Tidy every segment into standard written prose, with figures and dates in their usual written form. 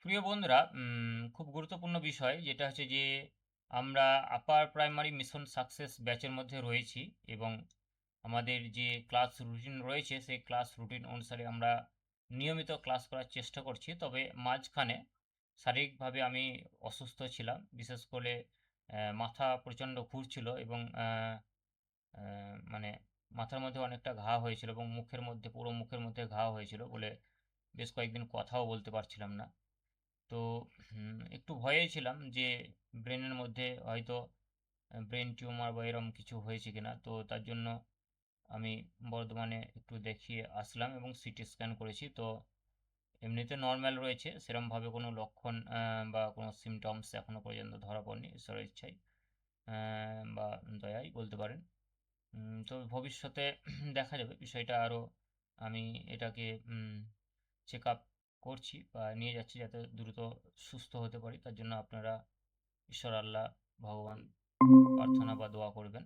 প্রিয় বন্ধুরা, খুব গুরুত্বপূর্ণ বিষয় যেটা হচ্ছে যে আমরা আপার প্রাইমারি মিশন সাকসেস ব্যাচের মধ্যে রয়েছি এবং আমাদের যে ক্লাস রুটিন রয়েছে সেই ক্লাস রুটিন অনুসারে আমরা নিয়মিত ক্লাস করার চেষ্টা করছি। তবে মাঝখানে শারীরিকভাবে আমি অসুস্থ ছিলাম। বিশেষ করে মাথা প্রচণ্ড ঘুরছিল এবং মানে মাথার মধ্যে অনেকটা ঘা হয়েছিল এবং মুখের মধ্যে পুরো মুখের মধ্যে ঘা হয়েছিল বলে বেশ কয়েকদিন কথাও বলতে পারছিলাম না। তো একটু ভয়েই ছিলাম যে ব্রেনের মধ্যে হয়তো ব্রেন টিউমার বা এরকম কিছু হয়েছে কিনা। তো তার জন্য আমি বর্ধমানে একটু দেখিয়ে আসলাম এবং সিটি স্ক্যান করেছি। তো এমনিতে নর্মাল রয়েছে, সেরকমভাবে কোনো লক্ষণ বা কোনো সিমটমস এখনও পর্যন্ত ধরা পড়েনি ঈশ্বরের ইচ্ছায় বা দয়ায় বলতে পারেন। তবে ভবিষ্যতে দেখা যাবে বিষয়টা আরও। আমি এটাকে চেক আপ করছি বা নিয়ে যাচ্ছি যাতে দ্রুত সুস্থ হতে পারি। তার জন্য আপনারা ঈশ্বর আল্লাহ ভগবান প্রার্থনা বা দোয়া করবেন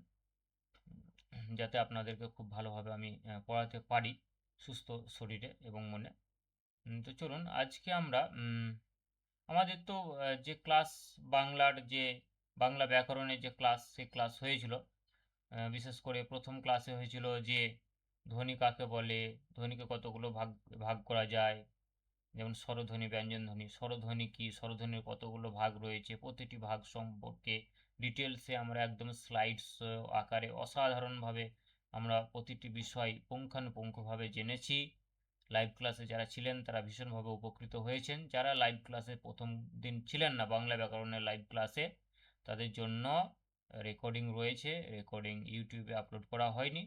যাতে আপনাদেরকে খুব ভালোভাবে আমি পড়াতে পারি সুস্থ শরীরে এবং মনে। তো চলুন আজকে আমরা আমাদের তো যে ক্লাস বাংলার যে বাংলা ব্যাকরণের যে ক্লাস সেই ক্লাস হয়েছিল। বিশেষ করে প্রথম ক্লাসে হয়েছিল যে ধ্বনি কাকে বলে, ধ্বনিকে কতগুলো ভাগ ভাগ করা যায়, যেমন স্বরধ্বনি, ব্যঞ্জনধ্বনি। স্বরধ্বনি কী, স্বরধ্বনির কতগুলো ভাগ রয়েছে, প্রতিটি ভাগ সম্পর্কে ডিটেলসে আমরা একদম স্লাইডস আকারে অসাধারণভাবে আমরা প্রতিটি বিষয় পুঙ্খানুপুঙ্খভাবে জেনেছি। লাইভ ক্লাসে যারা ছিলেন তারা ভীষণভাবে উপকৃত হয়েছেন। যারা লাইভ ক্লাসে প্রথম দিন ছিলেন না বাংলা ব্যাকরণের লাইভ ক্লাসে, তাদের জন্য রেকর্ডিং রয়েছে। রেকর্ডিং ইউটিউবে আপলোড করা হয়নি,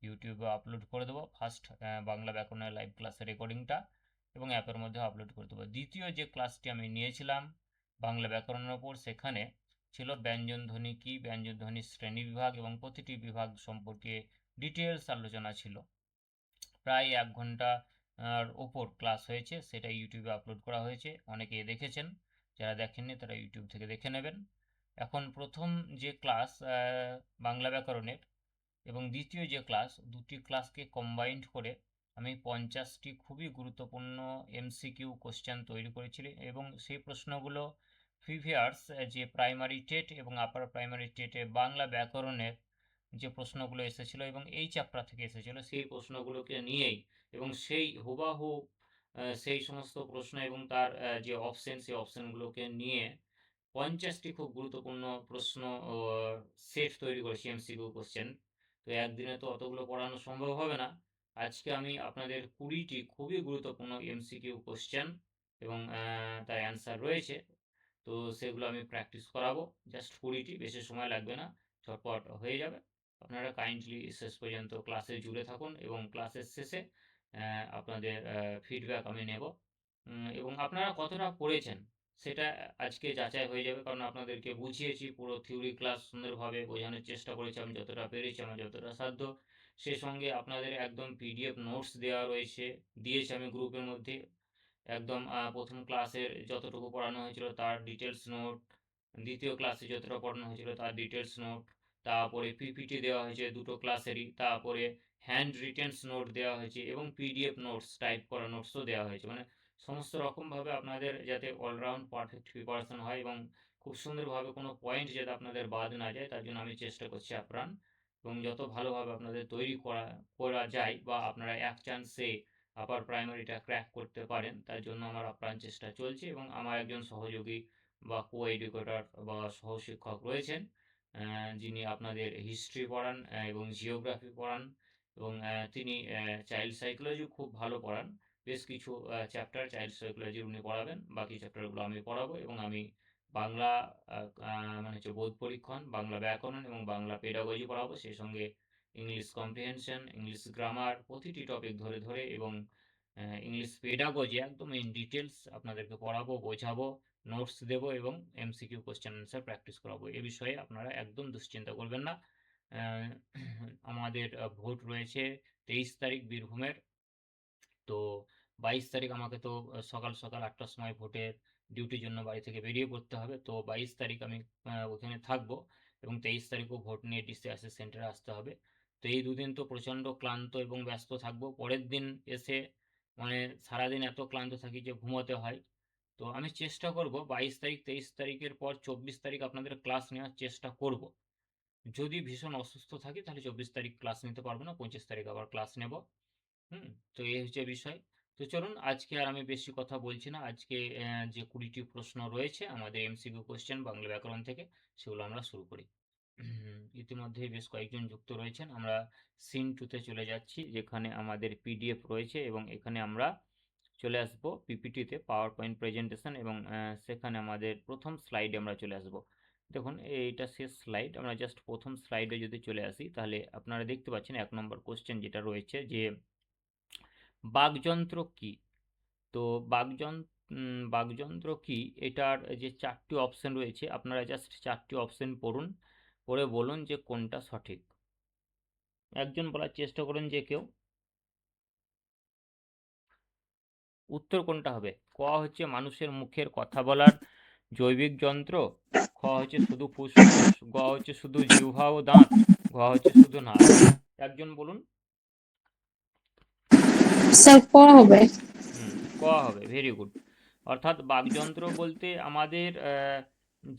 ইউটিউবে আপলোড করে দেবো ফার্স্ট বাংলা ব্যাকরণের লাইভ ক্লাসের রেকর্ডিংটা এবং অ্যাপের মধ্যে আপলোড করে দেবো। দ্বিতীয় যে ক্লাসটি আমি নিয়েছিলাম বাংলা ব্যাকরণের ওপর, সেখানে ছিল ব্যঞ্জনধ্বনি কী, ব্যঞ্জনধ্বনির শ্রেণীবিভাগ এবং প্রতিটি বিভাগ সম্পর্কে ডিটেলস আলোচনা ছিল। প্রায় ১ ঘন্টা আর ওপর ক্লাস হয়েছে, সেটা ইউটিউবে আপলোড করা হয়েছে। অনেকে দেখেছেন, যারা দেখেননি তারা ইউটিউব থেকে দেখে নেবেন। এখন প্রথম যে ক্লাস বাংলা ব্যাকরণের এবং দ্বিতীয় যে ক্লাস, দুটি ক্লাসকে কম্বাইন্ড করে আমি 50টি খুবই গুরুত্বপূর্ণ এমসিকিউ কোশ্চেন তৈরি করেছিলাম এবং সেই প্রশ্নগুলো প্রিভিয়াস যে প্রাইমারি টেট এবং আপার প্রাইমারি টেটে বাংলা ব্যাকরণের যে প্রশ্নগুলো এসেছিল এবং এই চ্যাপ্টার থেকে এসেছিল সেই প্রশ্নগুলোকে নিয়েই এবং সেই হুবাহু সেই সমস্ত প্রশ্ন এবং তার যে অপশন সেই অপশনগুলোকে নিয়ে 50টি খুব গুরুত্বপূর্ণ প্রশ্ন ও সেট তৈরি করেছি এমসিকিউ কোশ্চেন। তো একদিনে তো অতগুলো পড়ানো সম্ভব হবে না। আজকে আমি আপনাদের 20টি খুবই গুরুত্বপূর্ণ এমসিকিউ কোশ্চেন এবং তার অ্যান্সার রয়েছে। তো সেগুলো আমি প্র্যাকটিস করাবো। জাস্ট 20টি, বেশি সময় লাগবে না, ঝটপট হয়ে যাবে। আপনারা কাইন্ডলি শেষ পর্যন্ত ক্লাসে জুড়ে থাকুন এবং ক্লাসের শেষে আপনাদের ফিডব্যাক আমি নেব এবং আপনারা কতটা পড়েছেন সেটা আজকে যাচাই হয়ে যাবে। কারণ আপনাদেরকে বুঝিয়েছি, পুরো থিওরি ক্লাস সুন্দরভাবে বোঝানোর চেষ্টা করেছি আমি যতটা পেরেছি, আমার যতটা সাধ্য। সেই সঙ্গে আপনাদের একদম পিডিএফ নোটস দেওয়া রয়েছে, দিয়েছি আমি গ্রুপের মধ্যে। একদম প্রথম ক্লাসের যতটুকু পড়ানো হয়েছিল তার ডিটেলস নোট, দ্বিতীয় ক্লাসে যতটা পড়ানো হয়েছিল তার ডিটেলস নোট, তারপরে পিপিটি দেওয়া হয়েছে দুটো ক্লাসেরই, তারপরে হ্যান্ড রিটেন্স নোট দেওয়া হয়েছে এবং পিডিএফ নোটস, টাইপ করা নোটসও দেওয়া হয়েছে। মানে সমস্ত রকমভাবে আপনাদের যাতে অলরাউন্ড পারফেক্ট প্রিপারেশন হয় এবং খুব সুন্দরভাবে কোনো পয়েন্ট যাতে আপনাদের বাদ না যায়, তার জন্য আমি চেষ্টা করছি আপ্রাণ। এবং যত ভালোভাবে আপনাদের তৈরি করা করা যায় বা আপনারা এক চান্সে আপার প্রাইমারিটা ক্র্যাক করতে পারেন, তার জন্য আমার আপ্রাণ চেষ্টা চলছে এবং আমার একজন সহযোগী বা কো এডুকেটর বা সহশিক্ষক রয়েছেন, যিনি আপনাদের হিস্ট্রি পড়ান এবং জিওগ্রাফি পড়ান এবং তিনি চাইল্ড সাইকোলজি খুব ভালো পড়ান। বেশ কিছু চ্যাপ্টার চাইল্ড সাইকোলজির উনি পড়াবেন, বাকি চ্যাপ্টারগুলো আমি পড়াবো এবং আমি বাংলা মানে হচ্ছে বোধ পরীক্ষণ, বাংলা ব্যাকরণ এবং বাংলা পেডাগজি পড়াবো। সেই সঙ্গে ইংলিশ কম্প্রিহেনশন, ইংলিশ গ্রামার প্রতিটি টপিক ধরে ধরে এবং ইংলিশ পেডাগজি একদম ইন ডিটেলস আপনাদেরকে পড়াবো, বোঝাবো, নোটস দেবো এবং এমসিকিউ কোশ্চেন অ্যান্সার প্র্যাকটিস করাবো। এ বিষয়ে আপনারা একদম দুশ্চিন্তা করবেন না। আহ, আমাদের ভোট রয়েছে 23 তারিখ বীরভূমের। তো 22 তারিখ আমাকে তো সকাল সকাল 8টার সময় ভোটের ডিউটির জন্য বাড়ি থেকে বেরিয়ে পড়তে হবে। তো 22 তারিখ আমি ওখানে থাকবো এবং 23 তারিখও ভোট নিয়ে ডিসি সেন্টারে আসতে হবে। তো এই দুদিন তো প্রচণ্ড ক্লান্ত এবং ব্যস্ত থাকবো। পরের দিন এসে মানে সারাদিন এত ক্লান্ত থাকি যে ঘুমোতে হয়। তো আমি চেষ্টা করব 22 তারিখ 23 তারিখের পর 24 তারিখ আপনাদের ক্লাস নেওয়ার চেষ্টা করব। যদি ভীষণ অসুস্থ থাকি তাহলে 24 তারিখ ক্লাস নিতে পারবো না, 25 তারিখ আবার ক্লাস নেব। তো এই হচ্ছে বিষয়। তো চলুন আজকে আর আমি বেশি কথা বলছি না। আজকে যে 20টি প্রশ্ন রয়েছে আমাদের এমসিকিউ কোশ্চেন বাংলা ব্যাকরণ থেকে, সেগুলো আমরা শুরু করি। ইতিমধ্যে বেশ কয়েকজন যুক্ত রয়েছেন। আমরা সিন 2তে চলে যাচ্ছি, যেখানে আমাদের পিডিএফ রয়েছে এবং এখানে আমরা চলে আসব পিপিটিতে, পাওয়ার পয়েন্ট প্রেজেন্টেশন, এবং সেখানে আমাদের প্রথম স্লাইডে আমরা চলে আসব। দেখুন এইটা শেষ স্লাইড। আমরা জাস্ট প্রথম স্লাইডে যদি চলে আসি তাহলে আপনারা দেখতে পাচ্ছেন 1 নম্বর কোশ্চেন যেটা রয়েছে যে বাকযন্ত্র কি। তো বাকযন্ত্র কি, এটার যে 4টি অপশন রয়েছে আপনারা জাস্ট 4টি অপশন পড়ুন, পড়ে বলুন যে কোনটা সঠিক। একজন বলার চেষ্টা করুন যে কেউ। উত্তর কোনটা হবে? ক হচ্ছে মানুষের মুখের কথা বলার জৈবিক যন্ত্র, খ হচ্ছে শুধু ফুসফুস, গ হচ্ছে শুধু জিহ্বা ও দাঁত, ঘ হচ্ছে শুধু নাক। একজন বলুন। স্যার ক হবে। ক হবে, ভেরি গুড। অর্থাৎ বাকযন্ত্র বলতে আমাদের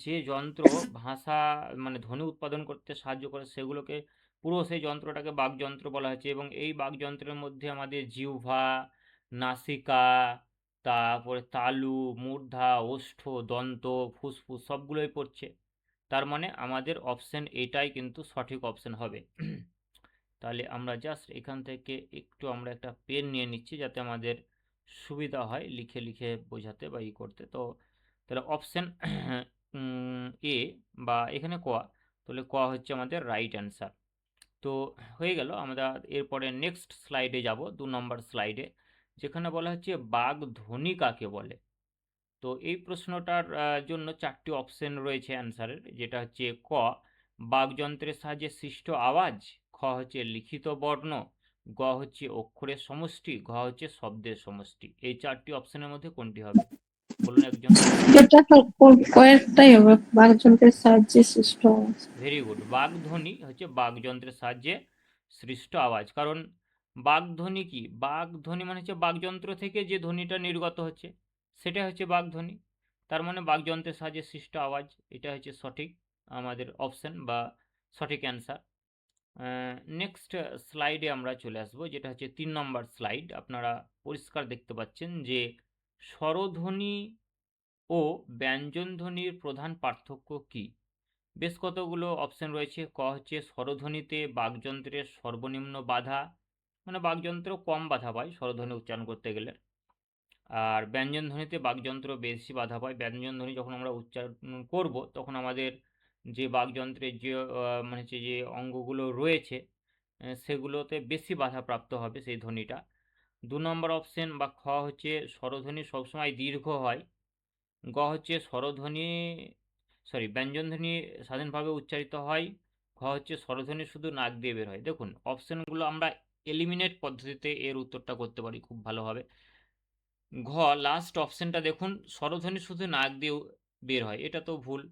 যে যন্ত্র ভাষা মানে ধ্বনি উৎপাদন করতে সাহায্য করে সেগুলোকে, পুরো সেই যন্ত্রটাকে বাকযন্ত্র বলা হয়েছে। এবং এই বাকযন্ত্রের মধ্যে আমাদের জিহ্বা, নাসিকা, তারপরে তালু, মূর্ধা, ওষ্ঠ, দন্ত, ফুসফুস সবগুলোই পড়ছে। তার মানে আমাদের অপশন এটাই কিন্তু সঠিক অপশন হবে। তাহলে আমরা জাস্ট এখান থেকে একটু আমরা একটা পেন নিয়ে নিচ্ছি যাতে আমাদের সুবিধা হয় লিখে লিখে বোঝাতে বা করতে। তো তাহলে অপশন এ বা এখানে ক, তাহলে ক হচ্ছে আমাদের রাইট অ্যান্সার। তো হয়ে গেল। আমরা এরপরে নেক্সট স্লাইডে যাব, 2 নম্বর স্লাইডে, যেখানে বলা হচ্ছে বাকধ্বনি কাকে বলে। তো এই প্রশ্নটার জন্য 4টি অপশন রয়েছে অ্যান্সারের, যেটা হচ্ছে ক বাকযন্ত্রের সাহায্যে সৃষ্ট আওয়াজ, খ হচ্ছে লিখিত বর্ণ, গ হচ্ছে অক্ষরের সমষ্টি, ঘ হচ্ছে শব্দের সমষ্টি। এই 4টি অপশনের মধ্যে কোনটি হবে বলুন একজন। এটা তো কয়েকটাই হবে, বাকযন্ত্রের সাহায্যে সৃষ্ট আওয়াজ। Very good. বাকধ্বনি হচ্ছে বাকযন্ত্রের সাহায্যে সৃষ্ট আওয়াজ। কারণ বাকধ্বনি কি, বাকধ্বনি মানে হচ্ছে বাকযন্ত্র থেকে যে ধ্বনিটা নির্গত হচ্ছে সেটা হচ্ছে বাকধ্বনি। তার মানে বাকযন্ত্রের সাহায্যে সৃষ্ট আওয়াজ, এটা হচ্ছে সঠিক আমাদের অপশন বা সঠিক অ্যান্সার। নেক্সট স্লাইডে আমরা চলে আসবো, যেটা হচ্ছে 3 নম্বর স্লাইড। আপনারা পরিষ্কার দেখতে পাচ্ছেন যে স্বরধ্বনি ও ব্যঞ্জনধ্বনির প্রধান পার্থক্য কী। বেশ কতগুলো অপশন রয়েছে। ক হচ্ছে স্বরধ্বনিতে বাকযন্ত্রের সর্বনিম্ন বাধা, মানে বাকযন্ত্র কম বাধা পায় স্বরধ্বনি উচ্চারণ করতে গেলে। আর ব্যঞ্জনধ্বনিতে বাকযন্ত্র বেশি বাধা পায়। ব্যঞ্জনধ্বনি যখন আমরা উচ্চারণ করব তখন আমাদের যে বাকযন্ত্রের যে মানে হচ্ছে যে অঙ্গগুলো রয়েছে সেগুলোতে বেশি বাধাপ্রাপ্ত হবে সেই ধ্বনিটা। 2 নম্বর অপশন বা খ হচ্ছে স্বরধ্বনি সবসময় দীর্ঘ হয়, গ হচ্ছে ব্যঞ্জনধ্বনি স্বাধীনভাবে উচ্চারিত হয়, ঘ হচ্ছে স্বরধ্বনি শুধু নাক দিয়ে বের হয়। দেখুন অপশনগুলো আমরা এলিমিনেট পদ্ধতিতে এর উত্তরটা করতে পারি খুব ভালোভাবে। ঘ লাস্ট অপশনটা দেখুন, স্বরধ্বনি শুধু নাক দিয়ে বের হয়, এটা তো ভুল।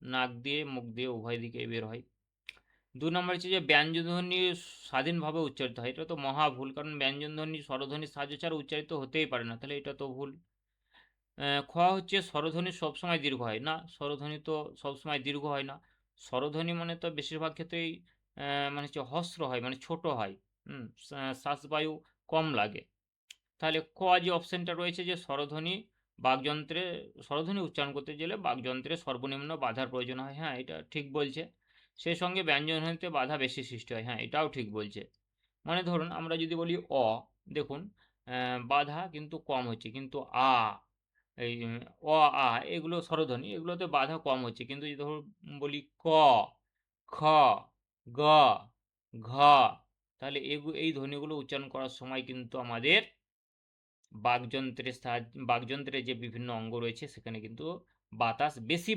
নাক দিয়ে মুখ দিয়ে উভয় দিকে বের হয়। 2 নম্বর হচ্ছে যে ব্যঞ্জনধ্বনি স্বাধীনভাবে উচ্চারিত হয়, এটা তো মহা ভুল, কারণ ব্যঞ্জনধ্বনি স্বরধ্বনির সাহায্য ছাড়া উচ্চারিত হতেই পারে না, তাহলে এটা তো ভুল। খ হচ্ছে স্বরধ্বনি সবসময় দীর্ঘ হয় না, স্বরধ্বনি তো সবসময় দীর্ঘ হয় না। স্বরধ্বনি মানে তো বেশিরভাগ ক্ষেত্রেই মানে হচ্ছে হস্র হয়, মানে ছোট হয়। শ্বাসবায়ু কম লাগে। তাহলে ক যে অপশানটা রয়েছে যে স্বরধ্বনি উচ্চারণ করতে গেলে বাকযন্ত্রে সর্বনিম্ন বাধার প্রয়োজন হয়, হ্যাঁ এটা ঠিক বলছে। সেই সঙ্গে ব্যঞ্জনধ্বনিতে বাধা বেশি সৃষ্টি হয়, হ্যাঁ এটাও ঠিক বলছে। মানে ধরুন আমরা যদি বলি অ, দেখুন বাধা কিন্তু কম হচ্ছে, কিন্তু আ, এই অ, আ এগুলো স্বরধ্বনি, এগুলোতে বাধা কম হচ্ছে। কিন্তু যদি ধরুন বলি ক, খ, গ, ঘ, তাহলে এই ধ্বনিগুলো উচ্চারণ করার সময় কিন্তু আমাদের বাকযন্ত্রের যে বিভিন্ন অঙ্গ রয়েছে সেখানে কিন্তু বাতাস বেশি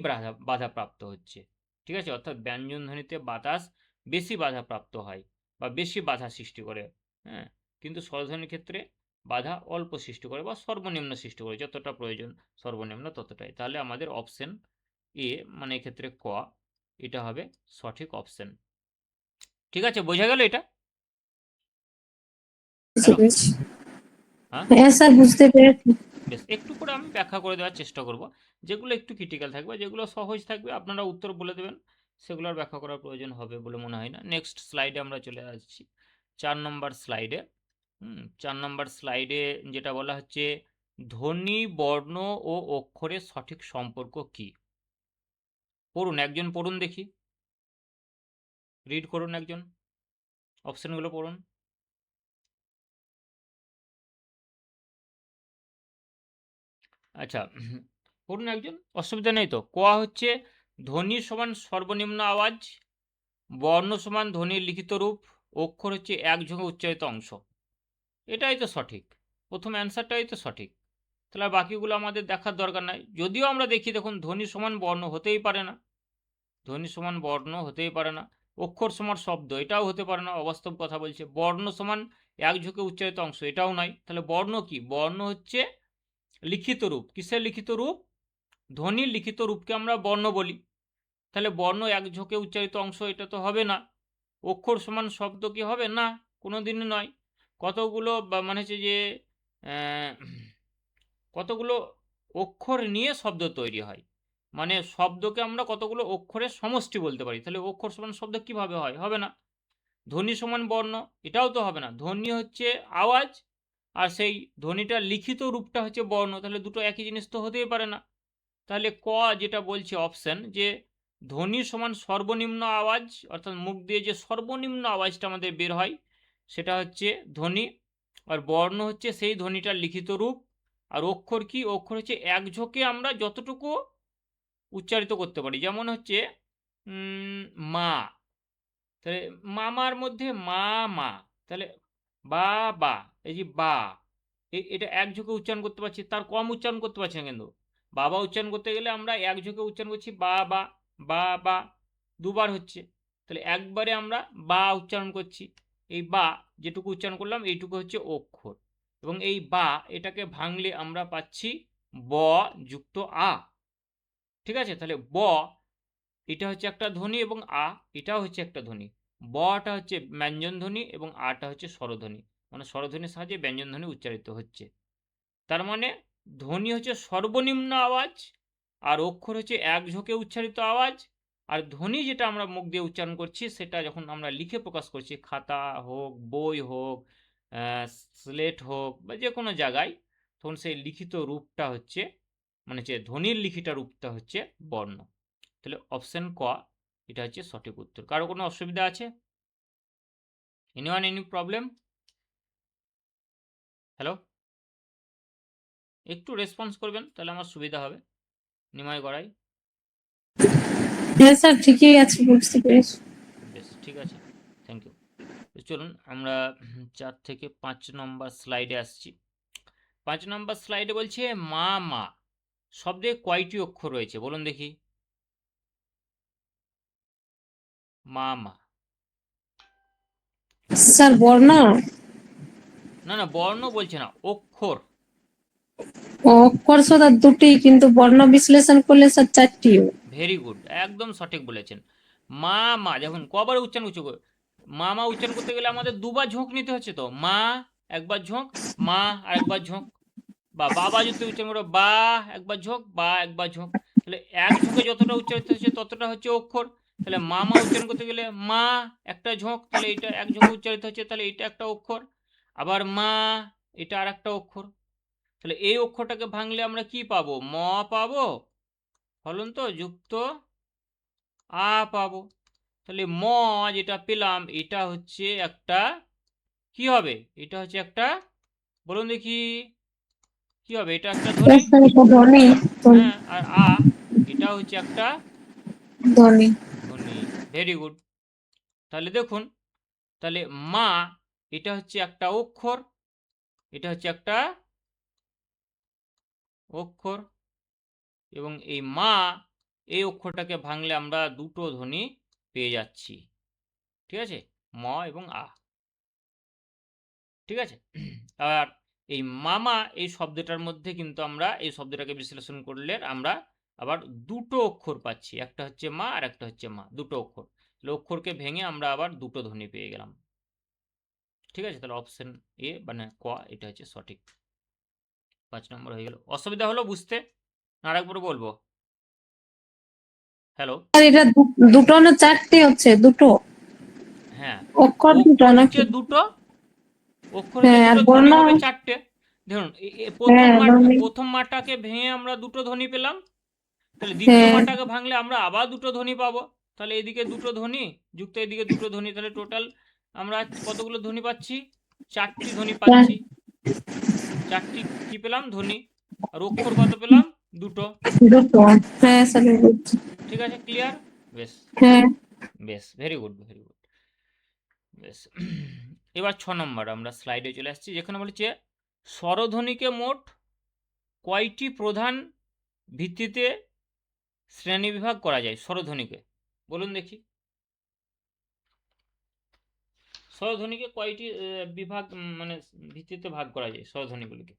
বাধাপ্রাপ্ত হচ্ছে। ঠিক আছে, অর্থাৎ ব্যঞ্জনধ্বনিতে বাতাস বেশি বাধাপ্রাপ্ত হয় বা বেশি বাধা সৃষ্টি করে। হ্যাঁ, কিন্তু স্বরধ্বনির ক্ষেত্রে বাধা অল্প সৃষ্টি করে বা সর্বনিম্ন সৃষ্টি করে, যতটা প্রয়োজন সর্বনিম্ন ততটাই। তাহলে আমাদের অপশন এ মানে এক্ষেত্রে ক, এটা হবে সঠিক অপশন। ঠিক আছে, বোঝা গেল এটা? হ্যালো। হ্যাঁ হ্যাঁ স্যার বুঝতে পেরেছি। বেশ, একটু করে আমি ব্যাখ্যা করে দেওয়ার চেষ্টা করব। যেগুলো একটু ক্রিটিক্যাল থাকবে, যেগুলো সহজ থাকবে আপনারা উত্তর বলে দেবেন, সেগুলো আর ব্যাখ্যা করার প্রয়োজন হবে বলে মনে হয় না। নেক্সট স্লাইডে আমরা চলে আসছি, 4 নম্বর স্লাইডে। 4 নম্বর স্লাইডে যেটা বলা হচ্ছে, ধ্বনি, বর্ণ ও অক্ষরের সঠিক সম্পর্ক কী? পড়ুন, একজন পড়ুন দেখি। রিড করুন একজন, অপশনগুলো পড়ুন। আচ্ছা, পড়ুন একজন, অসুবিধা নেই তো। ক হচ্ছে ধ্বনি সমান সর্বনিম্ন আওয়াজ, বর্ণ সমান ধ্বনির লিখিত রূপ, অক্ষর হচ্ছে একযোগে উচ্চারিত অংশ। এটাই তো সঠিক, প্রথম অ্যান্সারটাই তো সঠিক। তাহলে আর বাকিগুলো আমাদের দেখার দরকার নাই। যদিও আমরা দেখি, দেখুন, ধ্বনি সমান বর্ণ হতেই পারে না, ধ্বনি সমান বর্ণ হতেই পারে না। অক্ষর সমান শব্দ, এটাও হতে পারে না, অবাস্তব কথা বলছে। বর্ণ সমান একযোগে উচ্চারিত অংশ, এটাও নয়। তাহলে বর্ণ কি? বর্ণ হচ্ছে লিখিত রূপ। কিসের লিখিত রূপ? ধ্বনির লিখিত রূপকে আমরা বর্ণ বলি। তাহলে বর্ণ একযোগে উচ্চারিত অংশ, এটা তো হবে না। অক্ষর সমান শব্দ কি হবে? না, কোনো দিনই নয়। কতগুলো মানে হচ্ছে যে কতগুলো অক্ষর নিয়ে শব্দ তৈরি হয়, মানে শব্দকে আমরা কতগুলো অক্ষরের সমষ্টি বলতে পারি। তাহলে অক্ষর সমান শব্দ কিভাবে হয়? হবে না। ধ্বনি সমান বর্ণ, এটাও তো হবে না। ধ্বনি হচ্ছে আওয়াজ, আর সেই ধ্বনিটার লিখিত রূপটা হচ্ছে বর্ণ, তাহলে দুটো একই জিনিস তো হতেই পারে না। তাহলে ক যেটা বলছে অপশন, যে ধ্বনি সমান সর্বনিম্ন আওয়াজ, অর্থাৎ মুখ দিয়ে যে সর্বনিম্ন আওয়াজটা আমাদের বের হয় সেটা হচ্ছে ধ্বনি, আর বর্ণ হচ্ছে সেই ধ্বনিটার লিখিত রূপ, আর অক্ষর কি? অক্ষর হচ্ছে একঝোঁকে আমরা যতটুকু উচ্চারিত করতে পারি। যেমন হচ্ছে মা, তাহলে মামার মধ্যে মা মা, তাহলে বা বা, এই যে বা, এটা একঝোঁকে উচ্চারণ করতে পারছি, তার কম উচ্চারণ করতে পারছি না। কিন্তু বাবা উচ্চারণ করতে গেলে আমরা একঝোঁকে উচ্চারণ করছি, বা বা বা বা, দুবার হচ্ছে। তাহলে একবারে আমরা বা উচ্চারণ করছি। এই বা যেটুকু উচ্চারণ করলাম এইটুকু হচ্ছে অক্ষর, এবং এই বা এটাকে ভাঙলে আমরা পাচ্ছি ব যুক্ত আ। ঠিক আছে, তাহলে ব এটা হচ্ছে একটা ধ্বনি, এবং আ এটাও হচ্ছে একটা ধ্বনি। বটা হচ্ছে ব্যঞ্জন ধ্বনি এবং আটা হচ্ছে স্বরধ্বনি, মানে স্বরধ্বনির সাহায্যে ব্যঞ্জন ধ্বনি উচ্চারিত হচ্ছে। তার মানে ধ্বনি হচ্ছে সর্বনিম্ন আওয়াজ, আর অক্ষর হচ্ছে একঝোঁকে উচ্চারিত আওয়াজ। আর ধ্বনি যেটা আমরা মুখ দিয়ে উচ্চারণ করছি, সেটা যখন আমরা লিখে প্রকাশ করছি, খাতা হোক, বই হোক, স্লেট হোক, বা যে কোনো জায়গায়, তখন সেই লিখিত রূপটা হচ্ছে, মানে যে ধ্বনির লিখিত রূপটা হচ্ছে বর্ণ। তাহলে অপশন ক এটা হচ্ছে সঠিক উত্তর। কারো কোনো অসুবিধা আছে? Anyone, any problem? হ্যালো, একটু রেসপন্স করবেন, তাহলে আমার সুবিধা হবে। নিমাই গড়াই, হ্যাঁ স্যার, ঠিকই আছে, বুঝতে পেরেছি। বেশ, ঠিক আছে, থ্যাংক ইউ। চলুন আমরা 4 থেকে 5 নম্বর স্লাইডে আসছি। 5 নম্বর স্লাইডে বলছে মা মা শব্দে কয়টি অক্ষর রয়েছে? বলুন দেখি। মা মা। স্যার বর্ণ, না না, বর্ণ বলছে না, অক্ষর। অক্ষর স্যার দুটি, কিন্তু বর্ণ বিশ্লেষণ করলে স্যার চারটিও। ভেরি গুড, একদম সঠিক বলেছেন। মা মা, দেখুন কবার উচ্চারণ করছে। মা মা উচ্চারণ করতে গেলে আমাদের দুবার ঝোঁক নিতে হচ্ছে তো। মা একবার ঝোঁক, মা আর একবার ঝোঁক। বা বাবা যদি উচ্চারণ করো, বা একবার ঝোঁক, বা একবার ঝোঁক। তাহলে এক ঝোঁকে যতটা উচ্চারিত হচ্ছে ততটা হচ্ছে অক্ষর। তাহলে মা মা উচ্চারণ করতে গেলে মা একটা ঝোঁক, তাহলে এটা এক ঝোঁকে উচ্চারিত হচ্ছে, তাহলে এটা একটা অক্ষর। আবার মা, এটা আর একটা অক্ষর। তাহলে এই অক্ষরটাকে ভাঙলে আমরা কি পাবো? ম পাবো, ফলন্ত যুক্ত আ পাবো। তাহলে ম যেটা পেলাম, এটা হচ্ছে একটা, কি হবে? এটা হচ্ছে একটা, বলুন দেখি, কি হবে? এটা একটা ধ্বনি। স্যার এটা ধ্বনি, ধ্বনি, হ্যাঁ, আর আ এটা হচ্ছে একটা ধ্বনি। ধ্বনি। Very good. তাহলে দেখুন, তাহলে মা এটা হচ্ছে একটা অক্ষর, এটা হচ্ছে একটা অক্ষর, এবং এই মা এই অক্ষরটাকে ভাঙলে আমরা দুটো ধ্বনি পেয়ে যাচ্ছি। ঠিক আছে, ম এবং আ। ঠিক আছে, আর এই মামা এই শব্দটার মধ্যে কিন্তু আমরা এই শব্দটাকে বিশ্লেষণ করলে আমরা আবার দুটো অক্ষর পাচ্ছি, একটা হচ্ছে মা আর একটা হচ্ছে মা, দুটো অক্ষর। তাহলে অক্ষরকে ভেঙে আমরা আবার দুটো ধ্বনি পেয়ে গেলাম। ঠিক আছে, তাহলে অপশন এ মানে ক এটা হচ্ছে সঠিক। 5 নম্বর হয়ে গেল। অসুবিধা হলো বুঝতে? না আরেকবার বলবো? হ্যালো? আর এটা দুটো না চারটে হচ্ছে? দুটো হ্যাঁ, অক্ষর দুটো অক্ষর হচ্ছে নাকি? দুটো, অক্ষর হচ্ছে হ্যাঁ, আর দুটো, ধ্বনি বর্ণ। হবে 4টে। দেখুন হ্যাঁ, ধ্বনি। প্রথম মাটাকে ভেঙে আমরা দুটো ধ্বনি পেলাম, তাহলে দ্বিতীয় হ্যাঁ, মাটাকে ভাঙলে আমরা আবার দুটো ধ্বনি পাবো। তাহলে এদিকে দুটো ধ্বনি যুক্ত এদিকে দুটো ধ্বনি, তাহলে টোটাল আমরা কতগুলো ধ্বনি পাচ্ছি? 4টি ধ্বনি পাচ্ছি। 4টি কি পেলাম? ধ্বনি। আর অক্ষর কত পেলাম? দুটো। দুটো। হ্যাঁ স্যার, বুঝছি। ঠিক আছে, ক্লিয়ার? বেশ হ্যাঁ, বেশ, ভেরি গুড ভেরি গুড। বেশ, এবার 6 নম্বর আমরা স্লাইডে চলে আসছি, যেখানে বলেছে স্বরধ্বনিকে মোট কয়টি প্রধান ভিত্তিতে শ্রেণীবিভাগ করা যায় স্বরধ্বনিকে? বলুন দেখি। স্বরধ্বনিকে কয়টি বিভাগ মানে ভিত্তিতে ভাগ করা যায় স্বরধ্বনিগুলিকে?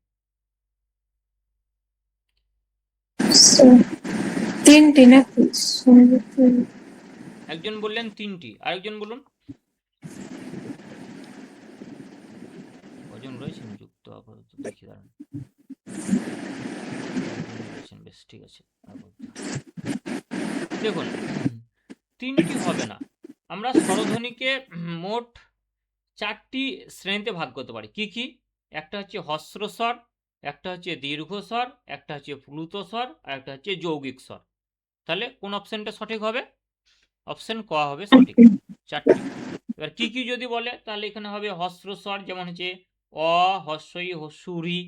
তিনটি নাকি? একজন বললেন 3টি, আরেকজন বলুন। কজন রয়েছেন যুক্ত আপাতত দেখি দাঁড়ান। 2জন রয়েছেন, বেশ ঠিক আছে। দেখুন 3টি হবে না, আমরা স্বরধ্বনিকে মোট 4টি শ্রেণীতে ভাগ করতে পারি। কি কি? একটা হচ্ছে হস্রস্বর, একটা হচ্ছে দীর্ঘস্বর, একটা হচ্ছে প্লুত স্বর, আর একটা হচ্ছে যৌগিক স্বর। তাহলে কোন অপশনটা সঠিক হবে? অপশন ক হবে সঠিক, 4টি। এবার কি কি যদি বলে, তাহলে এখানে হবে হস্রস্বর, যেমন হচ্ছে অ, হস্যই, হস্যুরি,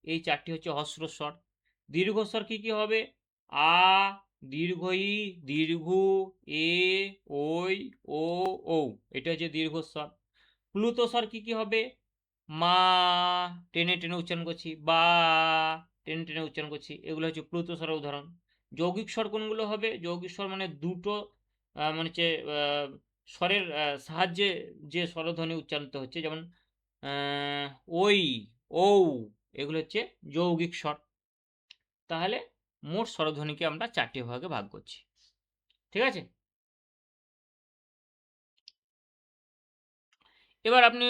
এই 4টি হচ্ছে হস্রস্বর। দীর্ঘস্বর কি কি হবে? আ, দীর্ঘ ই, দীর্ঘ এ, ওই, ও, ঔ, এটা হচ্ছে দীর্ঘস্বর। প্লুত স্বর কি কি হবে? মা, টেনে টেনে উচ্চারণ করছি, বা, টেনে টেনে উচ্চারণ করছি, এগুলো হচ্ছে প্লুত স্বরের উদাহরণ। যৌগিক স্বর কোনগুলো হবে? যৌগিক স্বর মানে দুটো মানে হচ্ছে স্বরের সাহায্যে যে স্বরধ্বনি উচ্চারিত হচ্ছে, যেমন ওই, ঔ, এগুলো হচ্ছে যৌগিক স্বর। তাহলে মোট স্বরধ্বনিকে আমরা 4টি ভাগে ভাগ করছি। ঠিক আছে? এবার আপনি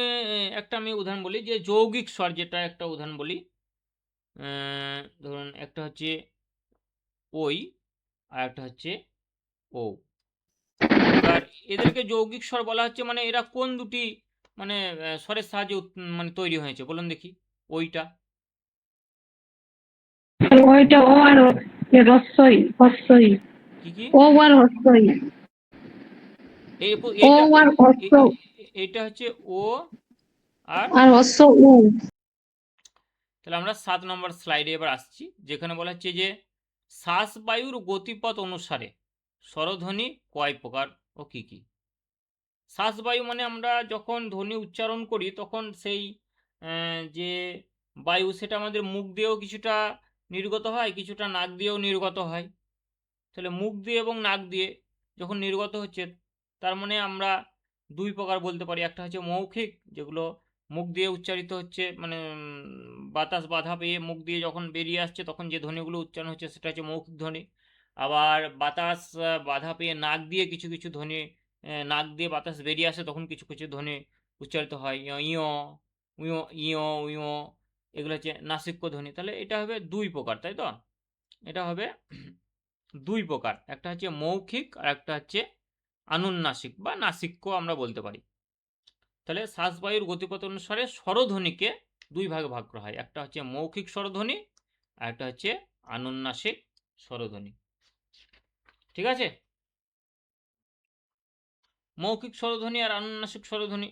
একটা আমি উদাহরণ বলি, যে যৌগিক স্বর, যেটা একটা উদাহরণ বলি। ধরুন একটা হচ্ছে ওই, আর একটা হচ্ছে ও। এবার এদেরকে যৌগিক স্বর বলা হচ্ছে, মানে এরা কোন দুটি মানে স্বরের সাহায্যে মানে তৈরি হয়েছে বলুন দেখি। ওইটা ওইটা ও আর হস্যই, হস্যই। কি কি? ও আর হস্যই। ও এইটা আর হস্য। এইটা হচ্ছে ও আর। আর হস্য উ। তাহলে আমরা 7 নম্বর স্লাইডে এবার আসছি, যেখানে বলা হচ্ছে যে শ্বাস বায়ুর গতিপথ অনুসারে স্বরধ্বনি কয় প্রকার ও কি কি? শ্বাসবায়ু মানে আমরা যখন ধ্বনি উচ্চারণ করি তখন সেই যে বায়ু, সেটা আমাদের মুখ দিয়েও কিছুটা নির্গত হয়, কিছুটা নাক দিয়েও নির্গত হয়। তাহলে মুখ দিয়ে এবং নাক দিয়ে যখন নির্গত হচ্ছে, তার মানে আমরা 2 প্রকার বলতে পারি। একটা হচ্ছে মৌখিক, যেগুলো মুখ দিয়ে উচ্চারিত হচ্ছে, মানে বাতাস বাধা পেয়ে মুখ দিয়ে যখন বেরিয়ে আসছে তখন যে ধ্বনিগুলো উচ্চারণ হচ্ছে সেটা হচ্ছে মৌখিক ধ্বনি। আবার বাতাস বাধা পেয়ে নাক দিয়ে কিছু কিছু ধ্বনি, নাক দিয়ে বাতাস বেরিয়ে আসে তখন কিছু কিছু ধ্বনি উচ্চারিত হয়, ইয়, উঁয়ো, ইয়, উঁয়ো, এগুলো হচ্ছে নাসিক্য ধ্বনি। তাহলে এটা হবে 2 প্রকার, তাই তো? এটা হবে 2 প্রকার, একটা হচ্ছে মৌখিক আর একটা হচ্ছে আনুন্নাসিক বা নাসিক্য আমরা বলতে পারি। তাহলে শ্বাসবায়ুর গতিপথ অনুসারে স্বরধ্বনিকে 2 ভাগে ভাগ করা হয়, একটা হচ্ছে মৌখিক স্বরধ্বনি আর একটা হচ্ছে আনুন্নাসিক স্বরধ্বনি। ঠিক আছে? মৌখিক স্বরধ্বনি আর আনুন্নাসিক স্বরধ্বনি।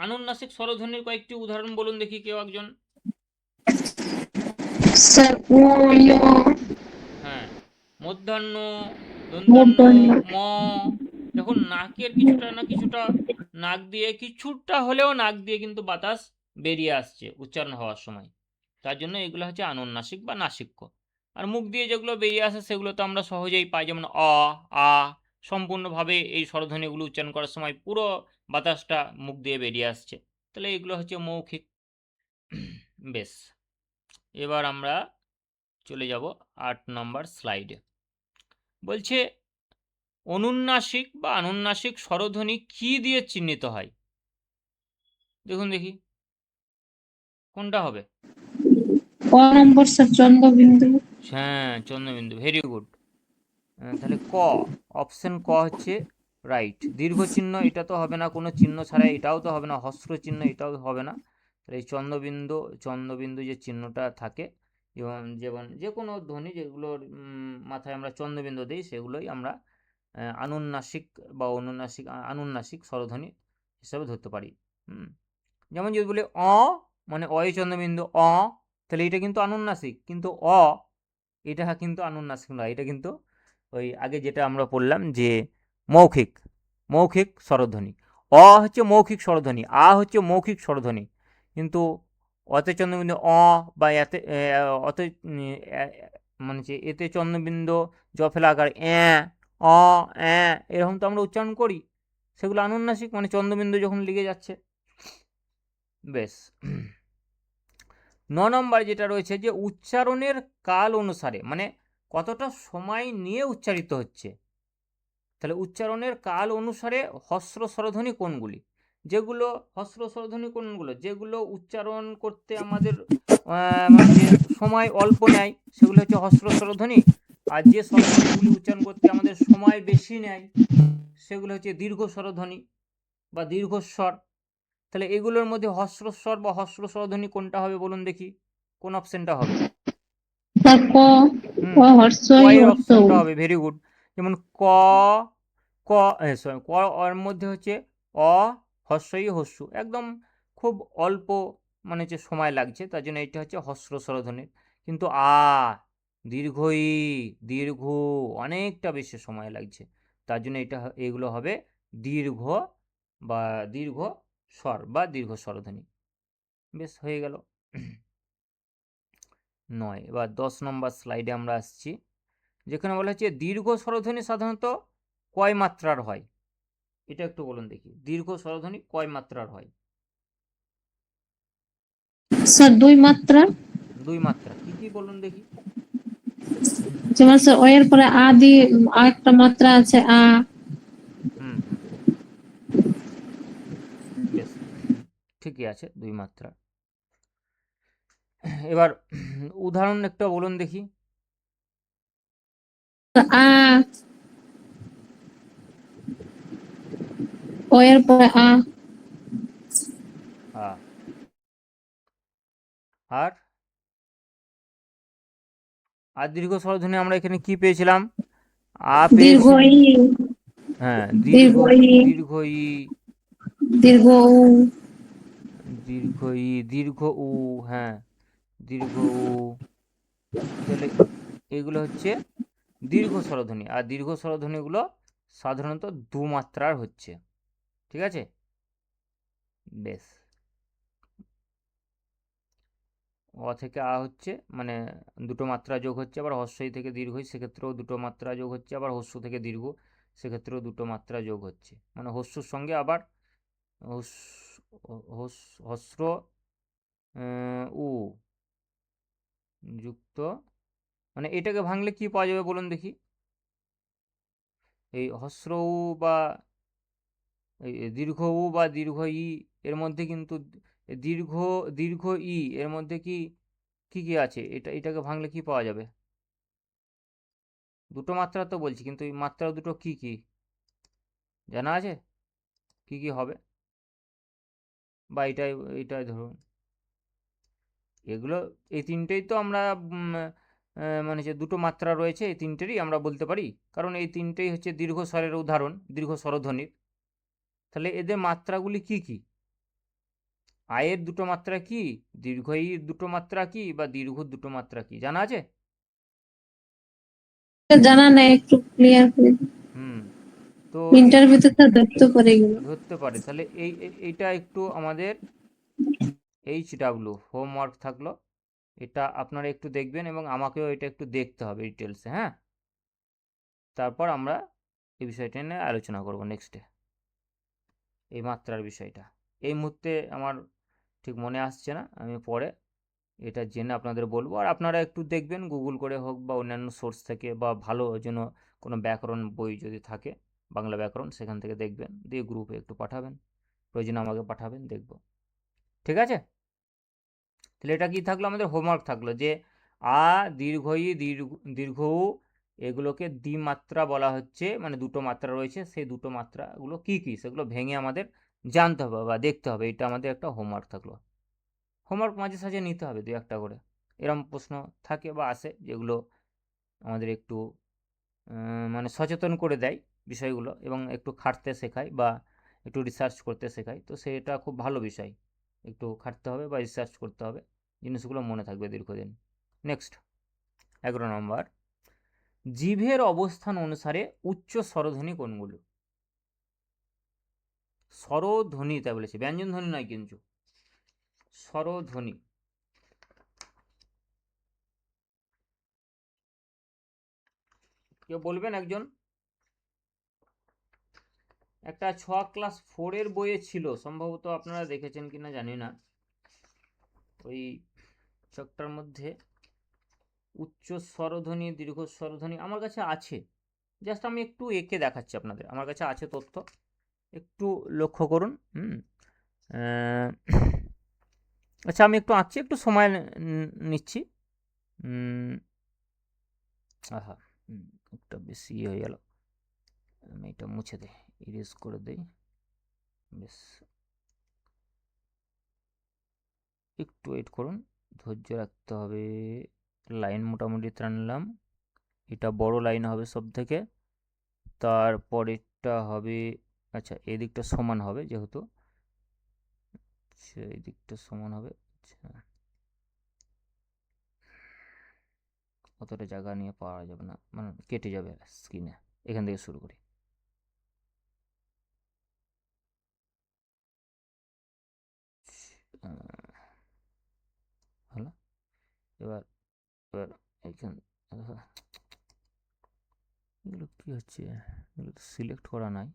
আনুন্নাসিক স্বরধ্বনির কয়েকটি উদাহরণ বলুন দেখি কেউ একজন। স্যার ও, ইয়, হ্যাঁ, মধ্যাহ্ন, দন্তান্ন, মূর্ধন্য। ম। দেখুন নাকের কিছুটা না কিছুটা, নাক দিয়ে কিছুটা হলেও নাক দিয়ে কিন্তু বাতাস বেরিয়ে আসছে উচ্চারণ হওয়ার সময়, তার জন্য এগুলো হচ্ছে আনুন্নাসিক বা নাসিক্য। আর মুখ দিয়ে যেগুলো বেরিয়ে আসে সেগুলো তো আমরা সহজেই পাই, যেমন অ, আ, সম্পূর্ণভাবে এই স্বরধ্বনিগুলো উচ্চারণ করার সময় পুরো বাতাসটা মুখ দিয়ে বেরিয়ে আসছে, তাহলে এগুলো হচ্ছে মৌখিক। বেশ, এবার আমরা চলে যাব 8 নম্বর স্লাইডে। বলছে অনুন্নাসিক বা আনুন্নাসিক স্বরধ্বনি কি দিয়ে চিহ্নিত হয়? দেখুন দেখি কোনটা হবে। ক নম্বর স্যার চন্দ্রবিন্দু। হ্যাঁ, চন্দ্রবিন্দু, ভেরি গুড। তাহলে ক, অপশন ক হচ্ছে রাইট। দীর্ঘ চিহ্ন এটা তো হবে না, কোনো চিহ্ন ছাড়াই এটাও তো হবে না, হস্র চিহ্ন এটাও হবে না। তাহলে এই চন্দ্রবিন্দু, চন্দ্রবিন্দু যে চিহ্নটা থাকে, যেমন যেমন যে কোনো ধ্বনি যেগুলোর মাথায় আমরা চন্দ্রবিন্দু দিই, সেগুলোই আমরা আনুন্নাসিক বা অনুনাসিক, আনুন্নাসিক স্বরধ্বনি হিসাবে ধরতে পারি। যেমন যদি বলি অ, মানে অয়ে চন্দ্রবিন্দু অ, তাহলে এটা কিন্তু আনুন্নাসিক, কিন্তু অ এটা কিন্তু আনুন্নাসিক নয়, এটা কিন্তু ওই আগে যেটা আমরা পড়লাম যে মৌখিক, মৌখিক স্বরধ্বনি। অ হচ্ছে মৌখিক স্বরধ্বনি, আ হচ্ছে মৌখিক স্বরধ্বনি, কিন্তু অতে চন্দ্রবিন্দু অ বা এতে অতে মানে যে এতে চন্দ্রবিন্দু জফেলা আকার অ এরকম তো আমরা উচ্চারণ করি, সেগুলো আনুন্নাসিক, মানে চন্দ্রবিন্দু যখন লেগে যাচ্ছে। বেশ, ৯ নম্বর যেটা রয়েছে যে উচ্চারণের কাল অনুসারে, মানে কতটা সময় নিয়ে উচ্চারিত হচ্ছে। তাহলে উচ্চারণের কাল অনুসারে হস্র স্বরধ্বনি কোনগুলি? যেগুলো হস্র স্বরধ্বনি কোনগুলো, যেগুলো উচ্চারণ করতে আমাদের মানে যে সময় অল্প নেয়, সেগুলো হচ্ছে হস্র স্বরধ্বনি। আর যে স্বরধ্বনিগুলি উচ্চারণ করতে আমাদের সময় বেশি নেয়, সেগুলো হচ্ছে দীর্ঘ স্বরধ্বনি বা দীর্ঘস্বর। তাহলে এগুলোর মধ্যে হস্রস্বর বা হস্র স্বরধ্বনি কোনটা হবে বলুন দেখি, কোন অপশনটা হবে? স্যার ক, ক হুম, হর্ষ ক ই এর হর্ষ উ। অপশনটা হবে, ভেরি গুড। যেমন ক, ক সরি, ক এর মধ্যে হচ্ছে অ, হস্যই হস্যু, একদম খুব অল্প মানে যে সময় লাগছে, তার জন্য এটা হচ্ছে হস্র স্বরধ্বনি। কিন্তু আ, দীর্ঘ ই, দীর্ঘ, অনেকটা বেশি সময় লাগছে, তার জন্য এটা এগুলো হবে দীর্ঘ বা দীর্ঘ স্বর বা দীর্ঘ স্বরধ্বনি। বেশ, হয়ে গেল ৯। এবার ১০ নম্বর স্লাইডে আমরা আসছি, যেখানে বলা হচ্ছে দীর্ঘ স্বরধ্বনি সাধারণত কয় মাত্রার হয়? এটা একটু বলুন দেখি, দীর্ঘ স্বরধ্বনি কয় মাত্রার হয়? স্যার 2 মাত্রা। ২ মাত্রা, কি কি বলুন দেখি? যেমন স্যার ও এর পরে আ দিয়ে আরেকটা মাত্রা আছে আ। হুম হুম, বেশ, ঠিকই আছে, ২ মাত্রা। এবার উদাহরণ একটা বলুন দেখি। আ, ও এর পরে আ। আর আর দীর্ঘ স্বরধ্বনি আমরা এখানে কি পেয়েছিলাম? আ দীর্ঘ পেয়েছি, ই, হ্যাঁ দীর্ঘ ই, দীর্ঘ ই, দীর্ঘ উ। দীর্ঘ ই, দীর্ঘ উ, হ্যাঁ দীর্ঘ উ। তাহলে এগুলো হচ্ছে দীর্ঘ স্বরধ্বনি, আর দীর্ঘ স্বরধ্বনিগুলো সাধারণত ২ মাত্রার হচ্ছে, ঠিক আছে? বেশ, অ থেকে আ হচ্ছে মানে ২টো মাত্রা যোগ হচ্ছে, আবার হস্যই থেকে দীর্ঘই সেক্ষেত্রেও ২টো মাত্রা যোগ হচ্ছে, আবার হস্য থেকে দীর্ঘ সেক্ষেত্রেও ২টো মাত্রা যোগ হচ্ছে, মানে হস্যর সঙ্গে আবার হস্র উ যুক্ত, মানে এটাকে ভাঙলে কি পাওয়া যাবে বলুন দেখি? এই হস্র উ বা এই দীর্ঘ উ বা দীর্ঘ ই এর মধ্যে কিন্তু দীর্ঘ দীর্ঘ ই এর মধ্যে কি কি কি আছে, এটাকে ভাঙলে কি পাওয়া যাবে? ২টো মাত্রা তো বলছি, কিন্তু এই মাত্রা দুটো কি কি জানা আছে? কি কি হবে? বা এটাই ধরুন, এগুলো এই তিনটেই তো আমরা মানে যে ২টো মাত্রা রয়েছে এই তিনটেরই আমরা বলতে পারি, কারণ এই তিনটেই হচ্ছে দীর্ঘ স্বরের উদাহরণ, দীর্ঘ স্বরধ্বনির। তাহলে এদের মাত্রাগুলি কি কি? আয়ের ২টো মাত্রা কি, দীর্ঘ ইর ২টো মাত্রা কি, বা দীর্ঘ ২টো মাত্রা কি জানা আছে? জানা নেই, একটু ক্লিয়ার করে দিন। হুম, তো ইন্টারভিউতে তো ধরতে পারে এগুলো। ধরতে পারে, তাহলে এইটা একটু আমাদের HW হোমওয়ার্ক থাকলো, এটা আপনারা একটু দেখবেন এবং আমাকেও এটা একটু দেখতে হবে ডিটেলসে, হ্যাঁ? তারপর আমরা এই বিষয়টা নিয়ে আলোচনা করব নেক্সটে, এই মাত্রার বিষয়টা। এই মুহূর্তে আমার ঠিক মনে আসছে না, আমি পরে এটা জেনে আপনাদের বলবো। আর আপনারা একটু দেখবেন গুগল করে হোক বা অন্যান্য সোর্স থেকে, বা ভালো যেন কোনো ব্যাকরণ বই যদি থাকে, বাংলা ব্যাকরণ, সেখান থেকে দেখবেন, দিয়ে গ্রুপে একটু পাঠাবেন, প্রয়োজনে আমাকে পাঠাবেন, দেখব। ঠিক আছে? তাহলে এটা কি থাকলো, আমাদের হোমওয়ার্ক থাকলো যে আ, দীর্ঘ ই, দীর্ঘ উ, এগুলোকে দ্বিমাত্রা বলা হচ্ছে, মানে দুটো মাত্রা রয়েছে, সেই দুটো মাত্রাগুলো কি কি সেগুলো ভেঙে আমাদের জানতে হবে বা দেখতে হবে। এটা আমাদের একটা হোমওয়ার্ক থাকলো। হোমওয়ার্ক মাঝে সাঝে নিতে হবে দু একটা করে, এরম প্রশ্ন থাকে বা আসে যেগুলো আমাদের একটু মানে সচেতন করে দেয় বিষয়গুলো, এবং একটু খাটতে শেখায় বা একটু রিসার্চ করতে শেখায়। তো সেটা খুব ভালো বিষয়, একটু খাটতে হবে বা রিসার্চ করতে হবে, জিনিসগুলো মনে থাকবে দীর্ঘদিন। নেক্সট 11 নম্বর, জিভের অবস্থান অনুসারে উচ্চ স্বরধ্বনি কোনগুলো? স্বরধ্বনি তাই বলেছে, ব্যঞ্জন ধ্বনি নয় কিন্তু, স্বরধ্বনি। কেউ বলবেন একজন? একটা 6 ক্লাস 4 এর বইয়ে ছিল, সম্ভবত আপনারা দেখেছেন কিনা জানি না, ওই চকটার মধ্যে উচ্চ স্বরধ্বনি, দীর্ঘ স্বরধ্বনি আমার কাছে আছে। জাস্ট আমি একটু এঁকে দেখাচ্ছি আপনাদের, আমার কাছে আছে তথ্য, একটু লক্ষ্য করুন। আহ, আচ্ছা আমি একটু আঁকছি, একটু সময় নিচ্ছি। আহা, একটা বেশি হয়ে গেল, আমি এটা মুছে দিই, ইরেজ করে দিই। বেশ, একটু ওয়েট করুন, ধৈর্য রাখতে হবে। লাইন মোটামুটি টানলাম, এটা বড় লাইন হবে সব থেকে, তারপরেরটা হবে, আচ্ছা এই দিকটা সমান হবে যেহেতু, আচ্ছা এই দিকটা সমান হবে। আচ্ছা অতটা জায়গা নিয়ে পাওয়া যাবে না, মানে কেটে যাবে স্ক্রিনে। এখান থেকে শুরু করি। হলো, এবার এবার এখান, এগুলো কি হচ্ছে, এগুলো তো সিলেক্ট করা নাই।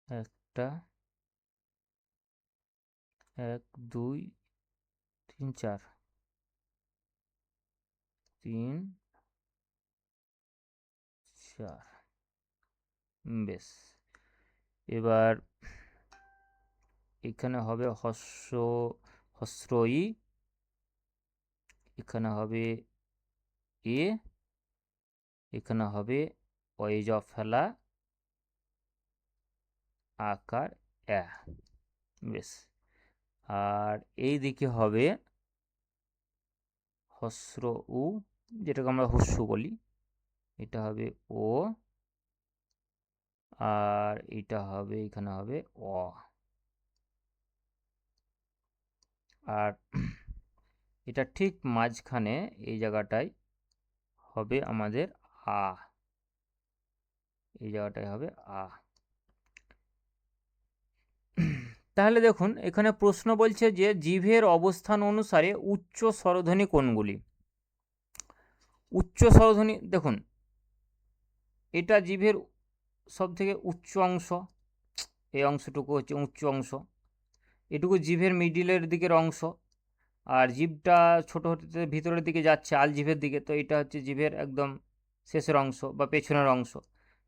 একটা, 1 2 3 4, 3 4, বেশ। এবার এখানে হবে হস্র ই, এখানে হবে এ, এখানে হবে ওয়েজ অফ ফেলা আকার এ, বেশ। আর এই দিকে হবে হস্র উ, যেটাকে আমরা হস্যু বলি, এটা হবে ও, আর এটা হবে, এখানে হবে অ, আর এটা ঠিক মাঝখানে এই জায়গাটায় হবে আমাদের আ, এই জায়গাটায় হবে আ। তাহলে দেখুন এখানে প্রশ্ন বলছে যে জিভের অবস্থান অনুসারে উচ্চ স্বরধ্বনি কোনগুলি? উচ্চ স্বরধ্বনি দেখুন, এটা জিভের সব থেকে উচ্চ অংশ, এই অংশটুকু হচ্ছে উচ্চ অংশ, এটুকু জিভের মিডিলের দিকের অংশ, আর জিভটা ছোট হতে ভিতরের দিকে যাচ্ছে আল জিভের দিকে, তো এটা হচ্ছে জিভের একদম শেষের অংশ বা পেছনের অংশ।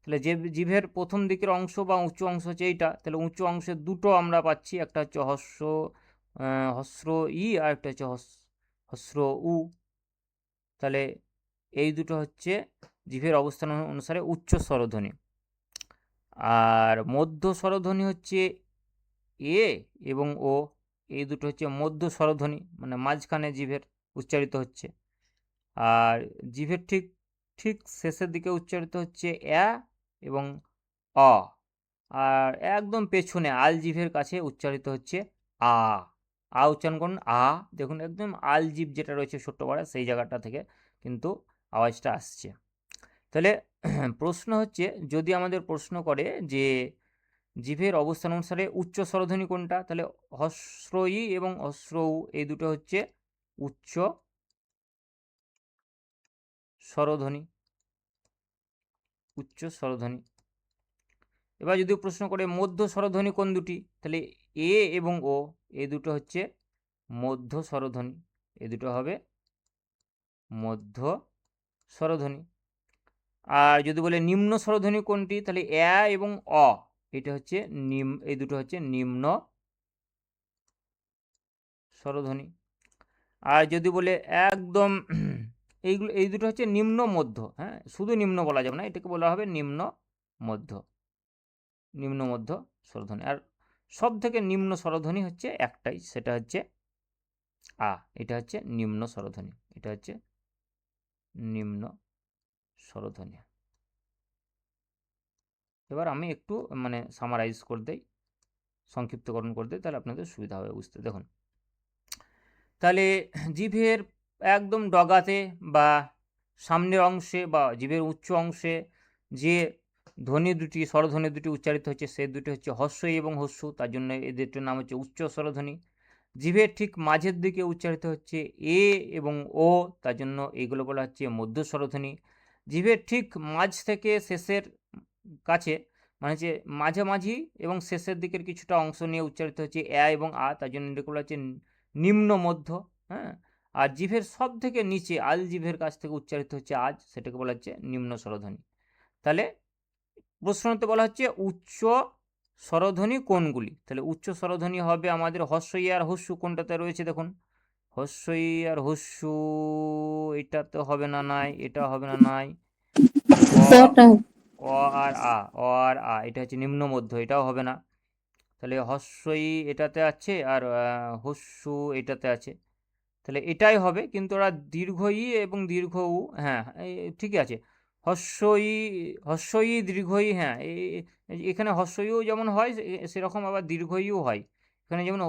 তাহলে যে জিভের প্রথম দিকের অংশ বা উঁচু অংশ হচ্ছে এইটা, তাহলে উঁচু অংশের দুটো আমরা পাচ্ছি, একটা হচ্ছে হস্র ই, আর একটা হচ্ছে হস্র উ। তাহলে এই দুটো হচ্ছে জিভের অবস্থান অনুসারে উচ্চ স্বরধ্বনি। আর মধ্য স্বরধ্বনি হচ্ছে এ এবং ও, এই দুটো হচ্ছে মধ্য স্বরধ্বনি, মানে মাঝখানে জিভের উচ্চারিত হচ্ছে। আর জিভের ঠিক ঠিক শেষের দিকে উচ্চারিত হচ্ছে অ্যা এবং অ, আর একদম পেছনে আল জিভের কাছে উচ্চারিত হচ্ছে আ। আ উচ্চারণ করুন, আ, দেখুন একদম আল জিভ যেটা রয়েছে ছোট্ট পাড়া, সেই জায়গাটা থেকে কিন্তু আওয়াজটা আসছে। তাহলে প্রশ্ন হচ্ছে, যদি আমাদের প্রশ্ন করে যে জিভের অবস্থান অনুসারে উচ্চ স্বরধ্বনি কোনটা, তাহলে হস্র ই এবং হস্র উ, এই দুটো হচ্ছে উচ্চ স্বরধ্বনি, উচ্চ স্বরধ্বনি। এবার যদি প্রশ্ন করে মধ্য স্বরধ্বনি কোন দুটি, তাহলে এ এবং ও, এই দুটো হচ্ছে মধ্য স্বরধ্বনি, এই দুটো হবে মধ্য স্বরধ্বনি। আর যদি বলে নিম্ন স্বরধ্বনি কোনটি, তাহলে অ্যা এবং অ, এটা হচ্ছে এই দুটো হচ্ছে নিম্ন স্বরধ্বনি। আর যদি বলে একদম এই দুটো হচ্ছে নিম্ন মধ্য, হ্যাঁ, শুধু নিম্ন বলা যাবে না, এটাকে বলা হবে নিম্ন মধ্য স্বরধ্বনি। আর সব থেকে নিম্ন স্বরধ্বনি হচ্ছে একটাই, সেটা হচ্ছে আ, এটা হচ্ছে নিম্ন স্বরধ্বনি, এটা হচ্ছে নিম্ন স্বরধ্বনি। এবার আমি একটু মানে সামারাইজ করে দেই, সংক্ষিপ্তকরণ করে দেই, তাহলে আপনাদের সুবিধা হবে বুঝতে। দেখুন, তাহলে জিভের একদম ডগাতে বা সামনের অংশে বা জিভের উচ্চ অংশে যে ধ্বনি দুটি, স্বরধ্বনি দুটি উচ্চারিত হচ্ছে, সে দুটি হচ্ছে হস্যই এবং হস্যু, তার জন্য এদেরটির নাম হচ্ছে উচ্চ স্বরধ্বনি। জিভের ঠিক মাঝের দিকে উচ্চারিত হচ্ছে এ এবং ও, তার জন্য এইগুলো বলা হচ্ছে মধ্য স্বরধ্বনি। জিভের ঠিক মাঝ থেকে শেষের কাছে, মানে যে মাঝামাঝি এবং শেষের দিকের কিছুটা অংশ নিয়ে উচ্চারিত হচ্ছে অ্যা এবং আ, তার জন্য এগুলো হচ্ছে নিম্ন মধ্য। হ্যাঁ, আর জিভের সব থেকে নিচে আল জিভের কাছ থেকে উচ্চারিত হচ্ছে আজ, সেটাকে বলা হচ্ছে নিম্ন স্বরধ্বনি। তাহলে প্রশ্নতে বলা হচ্ছে উচ্চ স্বরধ্বনি কোনগুলি, তাহলে উচ্চ স্বরধ্বনি হবে আমাদের হস্যই আর হস্যু, কোনটাতে রয়েছে দেখুন, হস্যই আর হস্যু, এটা তো হবে না, নাই, এটা হবে না, নাই, অ আর আ, এটা হচ্ছে নিম্ন মধ্য, এটাও হবে না। তাহলে হস্যই এটাতে আছে আর হস্যু এটাতে আছে, তাহলে এটাই হবে, কিন্তু ওরা দীর্ঘ ই এবং দীর্ঘ উ, হ্যাঁ ঠিকই আছে, হস্যই দীর্ঘ ই, হ্যাঁ এখানে হস্যইও যেমন হয় সেরকম আবার দীর্ঘ ইও হয়, এখানে যেমন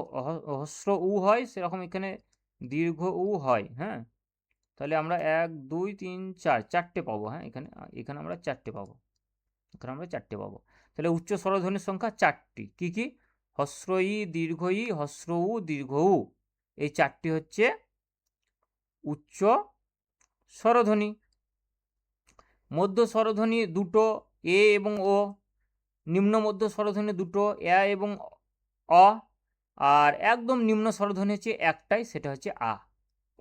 হস্র উ হয় সেরকম এখানে দীর্ঘ উ হয়। হ্যাঁ, তাহলে আমরা 1 2 3 4 চারটে পাবো। হ্যাঁ, এখানে আমরা চারটে পাবো, তাহলে উচ্চ স্বরধ্বনির সংখ্যা চারটি। কি কি? হস্র ই, দীর্ঘ ই, হস্র উ, দীর্ঘ উ, এই চারটি হচ্ছে উচ্চ স্বরধ্বনি। মধ্য স্বরধ্বনি দুটো, এ এবং ও। নিম্ন মধ্য স্বরধ্বনি দুটো, অ্যা এবং অ। আর একদম নিম্ন স্বরধ্বনি হচ্ছে একটাই, সেটা হচ্ছে আ।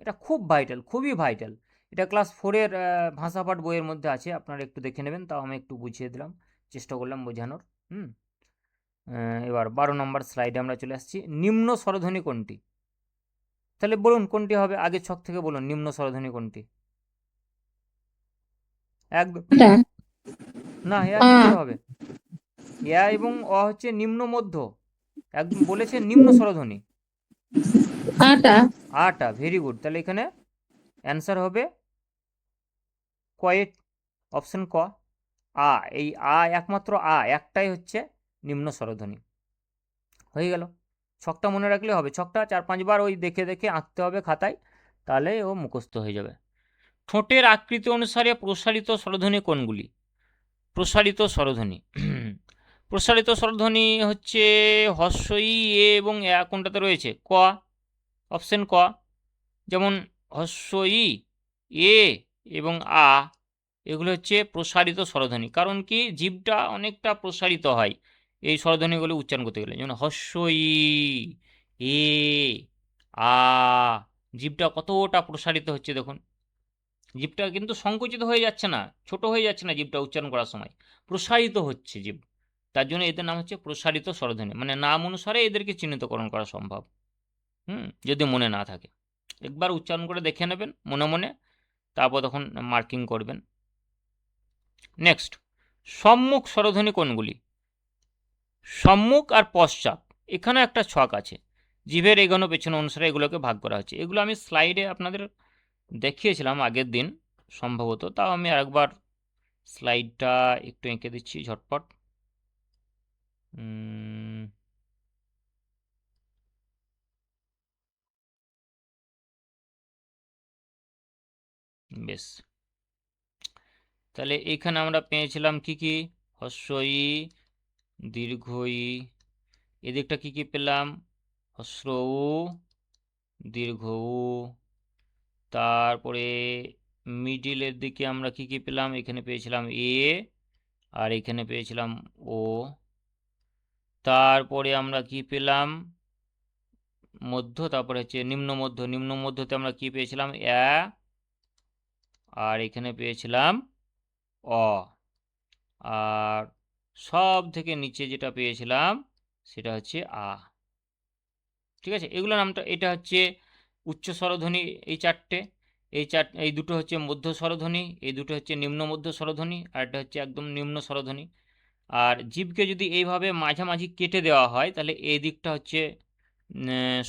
এটা খুব ভাইটাল, খুবই ভাইটাল। এটা ক্লাস 4-এর ভাষাপাঠ বইয়ের মধ্যে আছে, আপনারা একটু দেখে নেবেন, তাও আমি একটু বুঝিয়ে দিলাম, চেষ্টা করলাম বোঝানোর। এবার 12 নম্বর স্লাইডে আমরা চলে আসছি। নিম্ন স্বরধ্বনি কোনটি? তাহলে বলুন কোনটি হবে, আগে ছক থেকে বলুন নিম্ন স্বরধ্বনি কোনটি। একদম না, কি করে হবে? এ এবং অ হচ্ছে নিম্ন মধ্য, একদম বলেছে নিম্ন স্বরধ্বনি। আটা, ভেরি গুড। তাহলে এখানে অ্যান্সার হবে কয়েট, অপশন ক, আ। এই আ, একমাত্র আ একটাই হচ্ছে নিম্ন স্বরধ্বনি। হয়ে গেল, ছকটা মনে রাখলে হবে, ছকটা 4-5 বার ওই দেখে দেখে আঁকতে হবে খাতায়, তাহলে ও মুখস্থ হয়ে যাবে। ঠোঁটের আকৃতি অনুসারে প্রসারিত স্বরধ্বনি কোনগুলি? প্রসারিত স্বরধ্বনি প্রসারিত স্বরধ্বনি হচ্ছে হস্যই, এ এবং কোনটাতে রয়েছে? ক, অপশন ক। যেমন হস্যই, এ এবং আ, এগুলো হচ্ছে প্রসারিত স্বরধ্বনি। কারণ কি, জিভটা অনেকটা প্রসারিত হয় এই স্বরধ্বনিগুলো উচ্চারণ করতে গেলে। যেমন হস্যই, এ, আ, জিভটা কতটা প্রসারিত হচ্ছে দেখুন, জিভটা কিন্তু সংকুচিত হয়ে যাচ্ছে না, ছোট হয়ে যাচ্ছে না, জিভটা উচ্চারণ করার সময় প্রসারিত হচ্ছে জিভ। তার জন্য এদের নাম হচ্ছে প্রসারিত স্বরধ্বনি, মানে নাম অনুসারে এদেরকে চিহ্নিতকরণ করা সম্ভব। যদি মনে না থাকে, একবার উচ্চারণ করে দেখে নেবেন মনে মনে, তারপর তখন মার্কিং করবেন। নেক্সট, সম্মুখ স্বরধ্বনি কোনগুলি? সম্মুখ আর পশ্চাৎ, এখানে একটা ছক আছে, জিভের এগোনো পেছনে অনুসারে এগুলোকে ভাগ করা হচ্ছে। এগুলো আমি স্লাইডে আপনাদের দেখিয়েছিলাম আগের দিন সম্ভবত, তাও আমি আরেকবার স্লাইডটা একটু এঁকে দিচ্ছি ঝটপট। বেশ, তাহলে এখানে আমরা পেয়েছিলাম কি কি? হস্যই, দীর্ঘই, এদিকটা কি কি পেলাম? হস্র উ, দীর্ঘ উ। তারপরে মিডিলের দিকে আমরা কি কি পেলাম? এখানে পেয়েছিলাম এ, আর এখানে পেয়েছিলাম ও। তারপরে আমরা কি পেলাম? মধ্য, তারপরে হচ্ছে নিম্ন মধ্য। নিম্ন মধ্যতে আমরা কি পেয়েছিলাম? আর এখানে পেয়েছিলাম অ। আর সব থেকে নিচে যেটা পেয়েছিলাম সেটা হচ্ছে আ। ঠিক আছে, এগুলো নামটা, এটা হচ্ছে উচ্চ স্বরধ্বনি এই চারটে, এই দুটো হচ্ছে মধ্য স্বরধ্বনি, এই দুটো হচ্ছে নিম্ন মধ্য স্বরধ্বনি, আর এটা হচ্ছে একদম নিম্ন স্বরধ্বনি। আর জীবকে যদি এইভাবে মাঝামাঝি কেটে দেওয়া হয় তাহলে এই দিকটা হচ্ছে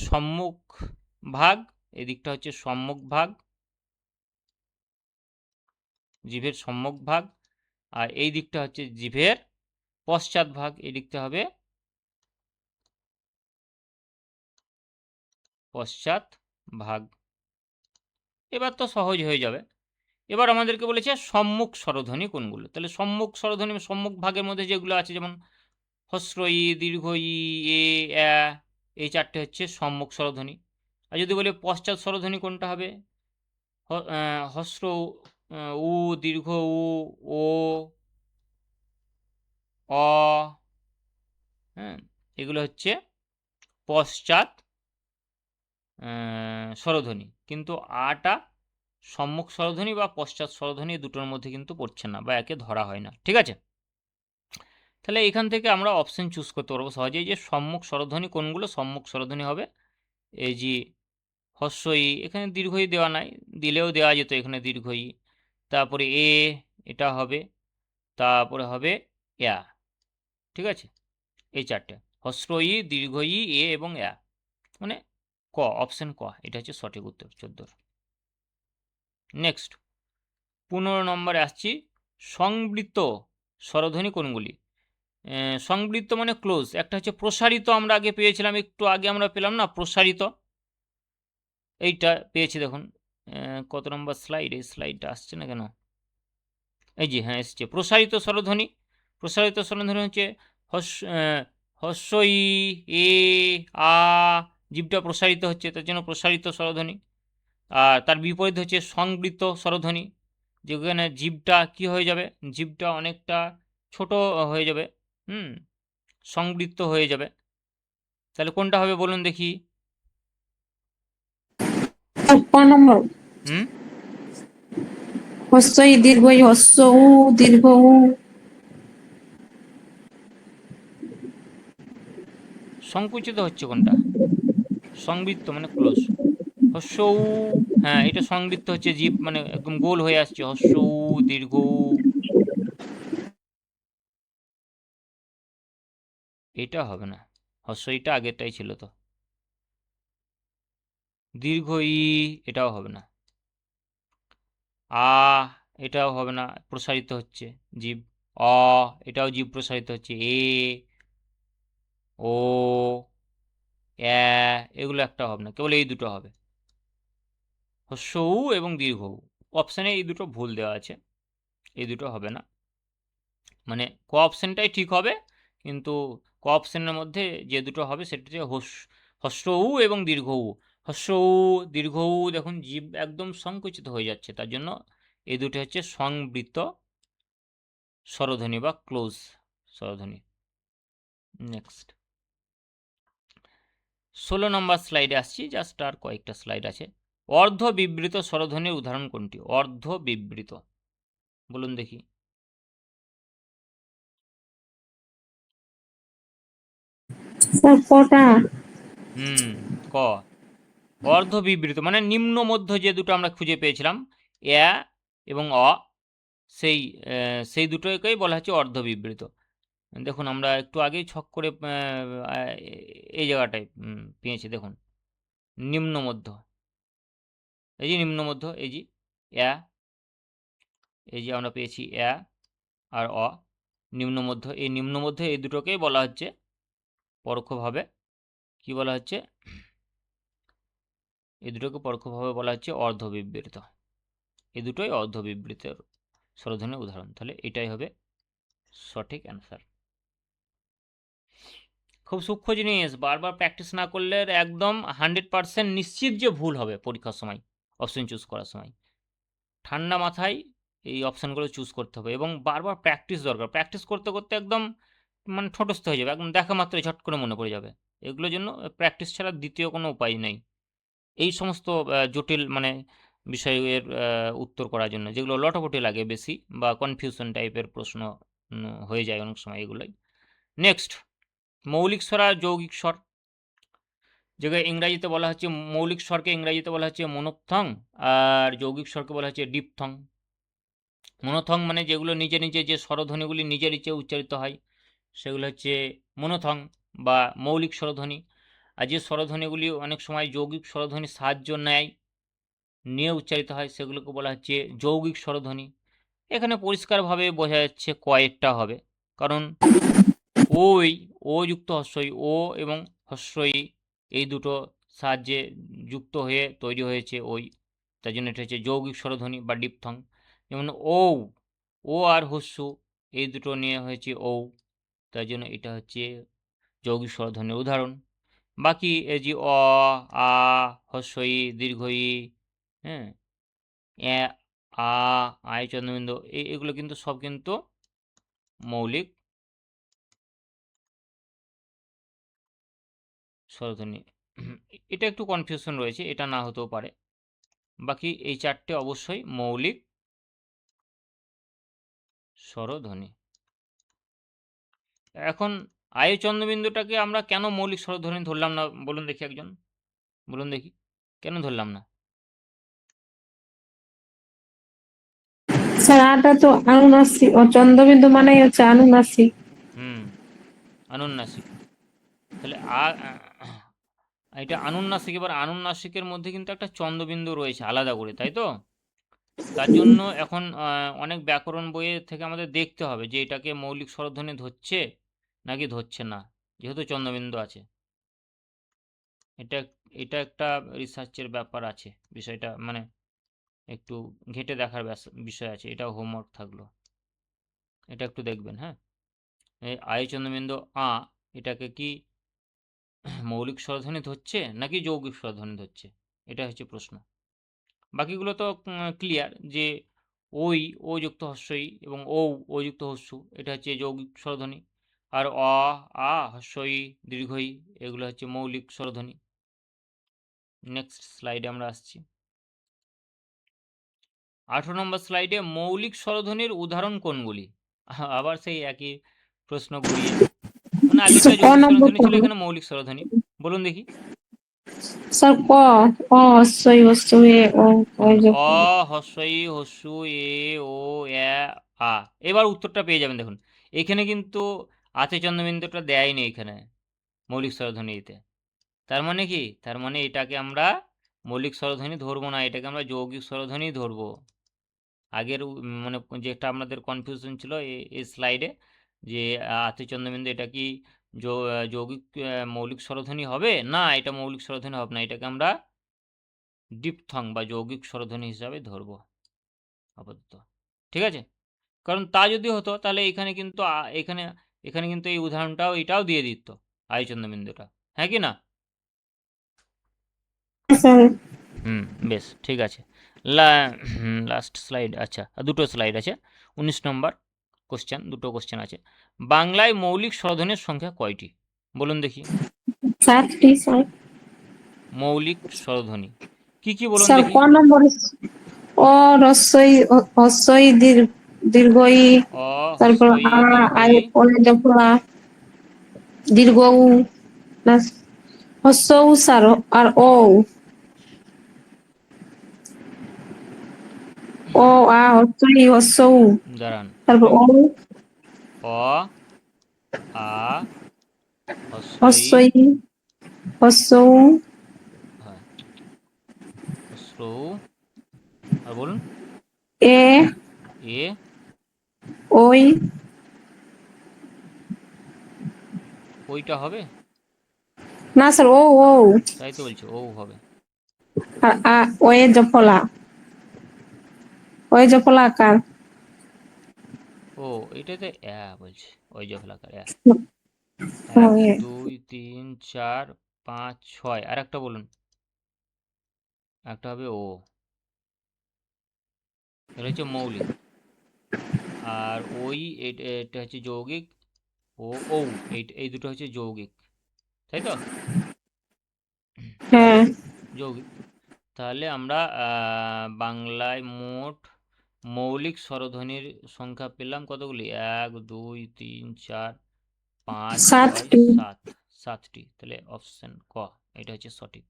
সম্মুখ ভাগ, এই দিকটা হচ্ছে সম্মুখ ভাগ, জিভের সম্মুখ ভাগ, আর এই দিকটা হচ্ছে জিভের পশ্চাৎ ভাগ, এই দিকটা হবে পশ্চাৎ ভাগ। এবার তো সহজ হয়ে যাবে। এবার আমাদেরকে বলেছে সম্মুখ স্বরধ্বনি কোনগুলো। তাহলে সম্মুখ স্বরধ্বনি, সম্মুখ ভাগের মধ্যে যেগুলো আছে, যেমন হস্র ই, দীর্ঘ ই, এ, অ্যা, এই চারটে হচ্ছে সম্মুখ স্বরধ্বনি। আর যদি বলি পশ্চাৎ স্বরধ্বনি কোনটা হবে, হস্র উ, দীর্ঘ উ, ও, অ, হ্যাঁ, এগুলো হচ্ছে পশ্চাৎ স্বরধ্বনি। কিন্তু আটা সম্মুখ স্বরধ্বনি বা পশ্চাৎ স্বরধ্বনি দুটোর মধ্যে কিন্তু পড়ছে না বা একে ধরা হয় না। ঠিক আছে, তাহলে এখান থেকে আমরা অপশন চুজ করতে পারবো সহজেই যে সম্মুখ স্বরধ্বনি কোনগুলো। সম্মুখ স্বরধ্বনি হবে এই যে হস্র ই, এখানে দীর্ঘ ই দেওয়া নাই, দিলেও দেওয়া যেত এখানে দীর্ঘ ই। তারপরে এ, এটা হবে, তারপরে হবে অ্যা। ঠিক আছে, এই চারটে হস্র ই, দীর্ঘ ই, এ এবং অ্যা, মানে ক, অপশন ক, এটা হচ্ছে সঠিক উত্তর 14। নেক্সট 15 নম্বরে আসছি, সংবৃত্ত স্বরধ্বনি কোনগুলি? সংবৃত্ত মানে ক্লোজ। একটা হচ্ছে প্রসারিত, আমরা আগে পেয়েছিলাম, একটু আগে আমরা পেলাম না প্রসারিত, এইটা পেয়েছি দেখুন। কত নম্বর স্লাইড? এই স্লাইডটা আসছে না কেন? এই যে, হ্যাঁ এসছে, প্রসারিত স্বরধ্বনি। প্রসারিত স্বরধ্বনি হচ্ছে হস্র ই, এ, আ, জীবটা প্রসারিত হচ্ছে, তার জন্য প্রসারিত স্বরধ্বনি। আর তার বিপরীত হচ্ছে সংবৃত্ত স্বরধ্বনি, যেখানে জীবটা কি হয়ে যাবে, জীবটা অনেকটা ছোট হয়ে যাবে, সংবৃত্ত হয়ে যাবে। তাহলে কোনটা হবে বলুন দেখি? ক নম্বর? হুম, হস্র ই, দীর্ঘ ই, হস্র উ, দীর্ঘ উ। সংকুচিত হচ্ছে কোনটা? সংবৃত্ত মানে ক্লোজ। হস্র উ, হ্যাঁ এটা সংবৃত্ত হচ্ছে, জীব মানে একদম গোল হয়ে আসছে, হস্র উ, দীর্ঘ উ, এটা হবে না। হস্র ইটা আগেরটাই ছিল তো। দীর্ঘ ই, এটাও হবে না। আ, এটাও হবে না, প্রসারিত হচ্ছে জীব। অ, এটাও জীব প্রসারিত হচ্ছে। এ, ও, অ্যা, এগুলো একটা হবে না, কেবল এই দুটো হবে, হস্র উ এবং দীর্ঘ উ। অপশানে এই দুটো ভুল দেওয়া আছে, এই দুটো হবে না, মানে ক অপশানটাই ঠিক হবে, কিন্তু ক অপশানের মধ্যে যে দুটো হবে সেটা হচ্ছে হস্র উ এবং দীর্ঘ উ। হস্র উ, দীর্ঘ উ, দেখুন জীব একদম সংকুচিত হয়ে যাচ্ছে, তার জন্য এই দুটো হচ্ছে সংবৃত্ত স্বরধ্বনি বা ক্লোজ স্বরধ্বনি। নেক্সট 16 নম্বর স্লাইডে আসছি, জাস্ট আর কয়েকটা স্লাইড আছে। অর্ধ বিবৃত স্বরধ্বনির উদাহরণ কোনটি? অর্ধ বিবৃত, বলুন দেখি। স্যার কটা? ক, অর্ধ বিবৃত মানে নিম্ন মধ্য যে দুটো আমরা খুঁজে পেয়েছিলাম, অ্যা এবং অ, সেই দুটোকেই বলা হচ্ছে অর্ধ বিবৃত। দেখুন আমরা একটু আগেই ছক করে এই জায়গাটায় পেয়েছি, দেখুন নিম্ন মধ্য, এই যে নিম্ন মধ্য, এই যে অ্যা, এই যে আমরা পেয়েছি অ্যা আর অ, নিম্ন মধ্য, এই নিম্ন মধ্য, এই দুটোকেই বলা হচ্ছে পরোক্ষভাবে, কি বলা হচ্ছে, এই দুটোকে পরোক্ষভাবে বলা হচ্ছে অর্ধবিবৃত। এই দুটোই অর্ধবিবৃতের স্বরধ্বনির উদাহরণ। তাহলে এটাই হবে সঠিক অ্যান্সার। খুব সূক্ষ্ম জিনিস, বারবার প্র্যাকটিস না করলে একদম 100% নিশ্চিত যে ভুল হবে পরীক্ষার সময়, অপশন চুজ করার সময়। ঠান্ডা মাথায় এই অপশানগুলো চুজ করতে হবে এবং বারবার প্র্যাকটিস দরকার। প্র্যাকটিস করতে করতে একদম মানে ঠোঁটস্থ হয়ে যাবে, একদম দেখা মাত্রই ঝট করে মনে পড়ে যাবে। এগুলোর জন্য প্র্যাকটিস ছাড়া দ্বিতীয় কোনো উপায় নেই এই সমস্ত জটিল মানে বিষয়ের উত্তর করার জন্য, যেগুলো লটাপটি লাগে বেশি বা কনফিউশন টাইপের প্রশ্ন হয়ে যায় অনেক সময় এগুলোই। নেক্সট, মৌলিক স্বর আর যৌগিক স্বর, যেগুলো ইংরাজিতে বলা হচ্ছে, মৌলিক স্বরকে ইংরাজিতে বলা হচ্ছে মনোপথং, আর যৌগিক স্বরকে বলা হচ্ছে ডিপথং। মনোথং মানে যেগুলো নিজে নিজে যে স্বরধ্বনিগুলি নিজের ইচ্ছে উচ্চারিত হয় সেগুলো হচ্ছে মনোথং বা মৌলিক স্বরধ্বনি। আর যে স্বরধ্বনিগুলি অনেক সময় যৌগিক স্বরধ্বনির সাহায্য নিয়ে উচ্চারিত হয় সেগুলোকে বলা হচ্ছে যৌগিক স্বরধ্বনি। এখানে পরিষ্কারভাবে বোঝা যাচ্ছে কয়েকটা হবে, কারণ ওই ও যুক্ত হস্যই, ও এবং হস্যই এই দুটো সাহায্যে যুক্ত হয়ে তৈরি হয়েছে ওই, তার জন্য এটা হচ্ছে যৌগিক স্বরধ্বনি বা ডিপথং। যেমন ও আর হস্যু এই দুটো নিয়ে হয়েছে ঔ, তার জন্য এটা হচ্ছে যৌগিক স্বরধ্বনির উদাহরণ। বাকি এই যে অ, আ, হস্যই, দীর্ঘই, হ্যাঁ, এ, আ, আয় চন্দ্রবিন্দু, এগুলো কিন্তু সব কিন্তু মৌলিক স্বরধ্বনি। এটা একটু কনফিউশন রয়েছে, এটা না হতেও পারে। বাকি এই চারটে অবশ্যই মৌলিক স্বরধ্বনি। এখন আয় চন্দ্রবিন্দুটাকে আমরা কেন মৌলিক স্বরধ্বনি ধরলাম না বলুন দেখি একজন, বলুন দেখি কেন ধরলাম না? স্যার আটা তো আনুনাসিক, ও চন্দ্রবিন্দু মানেই হচ্ছে আনুনাসিক। অনুন্নাসিক। তাহলে এটা আনুন্নাসিক, এবার আনুন্নাসিকের মধ্যে কিন্তু একটা চন্দ্রবিন্দু রয়েছে আলাদা করে, তাই তো? তার জন্য এখন অনেক ব্যাকরণ বইয়ে থেকে আমাদের দেখতে হবে যে এটাকে মৌলিক স্বরধ্বনি ধরছে নাকি ধরছে না, যেহেতু চন্দ্রবিন্দু আছে। এটা এটা একটা রিসার্চের ব্যাপার আছে, বিষয়টা মানে একটু ঘেঁটে দেখার বিষয় আছে, এটাও হোমওয়ার্ক থাকলো, এটা একটু দেখবেন। হ্যাঁ, এই আয় চন্দ্রবিন্দু এটাকে কি মৌলিক স্বরধ্বনি ধরছে নাকি যৌগিক স্বরধ্বনি ধরছে, এটা হচ্ছে প্রশ্ন। বাকিগুলো তো ক্লিয়ার যে ও যুক্ত হস্যই এবং ও যুক্ত হস্যু এটা হচ্ছে যৌগিক স্বরধ্বনি, আর আ হস্যই দীর্ঘই এগুলো হচ্ছে মৌলিক স্বরধ্বনি। নেক্সট স্লাইডে আমরা আসছি। 18 নম্বর স্লাইডে মৌলিক স্বরধ্বনির উদাহরণ কোনগুলি? আবার সেই একই প্রশ্ন ঘুরিয়ে, মানে আগেরটা ক যৌগিক নম্বর স্বরধ্বনি ছিল, এখানে মৌলিক স্বরধ্বনি। বলুন দেখি। স্যার ক হস্যই হস্য এ ও দেখুন, যখন হস্যই হস্যু এ ও আ, এবার উত্তরটা পেয়ে যাবেন। দেখুন এখানে কিন্তু আতে চন্দ্রবিন্দুটা দেয়নি এখানে মৌলিক স্বরধ্বনিতে, তার মানে কি, তার মানে এটাকে আমরা মৌলিক স্বরধ্বনি ধরবো না, এটাকে আমরা যৌগিক স্বরধ্বনি ধরবো। আগের মানে যেটা আমাদের কনফিউশন ছিল এই স্লাইডে যে আতে চন্দ্রবিন্দু এটা কি যৌগিক মৌলিক স্বরধ্বনি হবে না, এটা মৌলিক স্বরধ্বনি হবে না, এটাকে আমরা ডিপথং বা যৌগিক স্বরধ্বনি হিসাবে ধরবো আপাতত, ঠিক আছে? কারণ তা যদি হতো তাহলে এখানে কিন্তু এখানে এখানে কিন্তু এই উদাহরণটাও এটাও দিয়ে দিত আয় চন্দ্রবিন্দুটা, হ্যাঁ কি না? স্যার বেশ ঠিক আছে। লাস্ট স্লাইড, আচ্ছা দুটো স্লাইড আছে। 19 নম্বর কোশ্চেন, দুটো কোশ্চেন আছে। বাংলায় মৌলিক স্বরধ্বনির সংখ্যা কয়টি বলুন দেখি? 7টি স্যার। মৌলিক স্বরধ্বনি কি কি বলুন স্যার দেখি? ক নম্বরে অ রস্যই হস্যই দীর্ঘই, অ তারপর হস্যই আয় দীর্ঘই, যফলা দীর্ঘ উ না হস্য উ স্যার আর ও হস্যই হস্য উ, দাঁড়ান, তারপর অ আ হস্যই, হস্যই হস্য উ হ্যাঁ হস্য উ, আর বলুন এ এ, ওই ওইটা হবে? না স্যার ও তাই তো বলছি ও হবে। আর ওয়ে জফলা, ওয়ে জফলা আকার। ও এটাতে বলছি ওই যে ফলাকার 1 ওয়ে 2 3 4 5 6, আর একটা বলুন, একটা হবে ও, এটা হচ্ছে মৌলিক, আর ওই এটা হচ্ছে যৌগিক, ও ঔ এই দুটো হচ্ছে যৌগিক, তাই তো? হ্যাঁ যৌগিক। তাহলে আমরা বাংলায় মোট মৌলিক স্বরধ্বনির সংখ্যা পেলাম কতগুলি? 1 2 3 4 5 6 7টি। 7, 7টি। তাহলে অপশন ক এটা হচ্ছে সঠিক।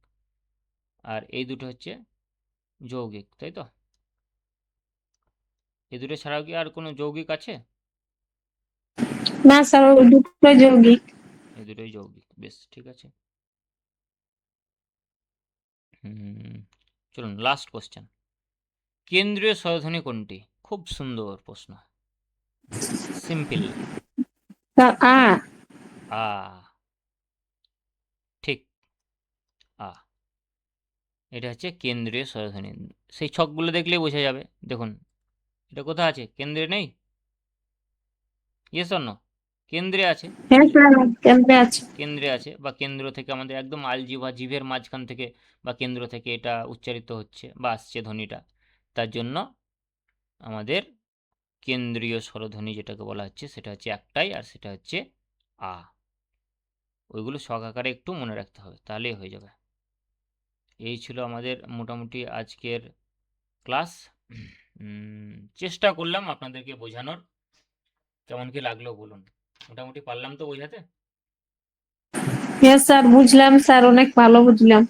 আর এই দুটো হচ্ছে যৌগিক, তাই তো? এই দুটো ছাড়াও কি আর কোনো যৌগিক আছে? না স্যার, ওই দুটো যৌগিক। এই দুটোই যৌগিক, বেশ ঠিক আছে। চলুন লাস্ট কোশ্চেন। কেন্দ্রীয় স্বরধ্বনি কোনটি? খুব সুন্দর প্রশ্ন, সিম্পল। স্যার আ। আ, ঠিক, আ। এটা হচ্ছে কেন্দ্রীয় স্বরধ্বনি। সেই ছকগুলো দেখলেই বোঝা যাবে। দেখুন এটা কোথায় আছে? কেন্দ্রে নেই? Yes or no? কেন্দ্রে আছে। হ্যাঁ স্যার, কেন্দ্রে আছে। কেন্দ্রে আছে, বা কেন্দ্র থেকে আমাদের একদম আলজিভা জিভের মাঝখান থেকে বা কেন্দ্র থেকে এটা উচ্চারিত হচ্ছে বা আসছে ধ্বনিটা। তার জন্য আমাদের কেন্দ্রীয় স্বরধ্বনি যেটাকে বলা হচ্ছে সেটা হচ্ছে একটাই, আর সেটা হচ্ছে আ। ওইগুলো ছক আকারে একটু মনে রাখতে হবে, তাহলেই হয়ে যাবে। এই ছিল আমাদের মোটামুটি আজকের ক্লাস। চেষ্টা করলাম আপনাদেরকে বোঝানোর। কেমন কি লাগলো বলুন? মোটামুটি পারলাম তো বোঝাতে? হ্যাঁ স্যার, বুঝলাম স্যার, অনেক ভালো বুঝলাম।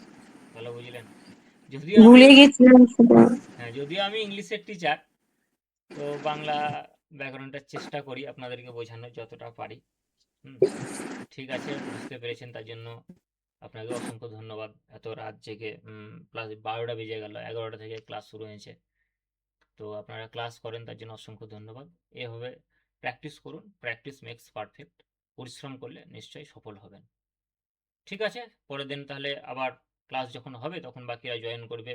ভালো বুঝলেন? যদিও আমি ভুলে গেছিলাম শুধু। যদিও আমি ইংলিশের টিচার, তো বাংলা ব্যাকরণটার চেষ্টা করি আপনাদেরকে বোঝানোর যতটা পারি। হুম, ঠিক আছে, বুঝতে পেরেছেন তার জন্য আপনাকে অসংখ্য ধন্যবাদ। এত রাত জেগে প্লাস 12টা বেজে গেল, 11টা থেকে ক্লাস শুরু হয়েছে। তো আপনারা ক্লাস করেন তার জন্য অসংখ্য ধন্যবাদ। এভাবে প্র্যাকটিস করুন, প্র্যাকটিস মেক্স পারফেক্ট। পরিশ্রম করলে নিশ্চয়ই সফল হবেন। ঠিক আছে, পরের দিন তাহলে আবার ক্লাস যখন হবে তখন বাকিরা জয়েন করবে।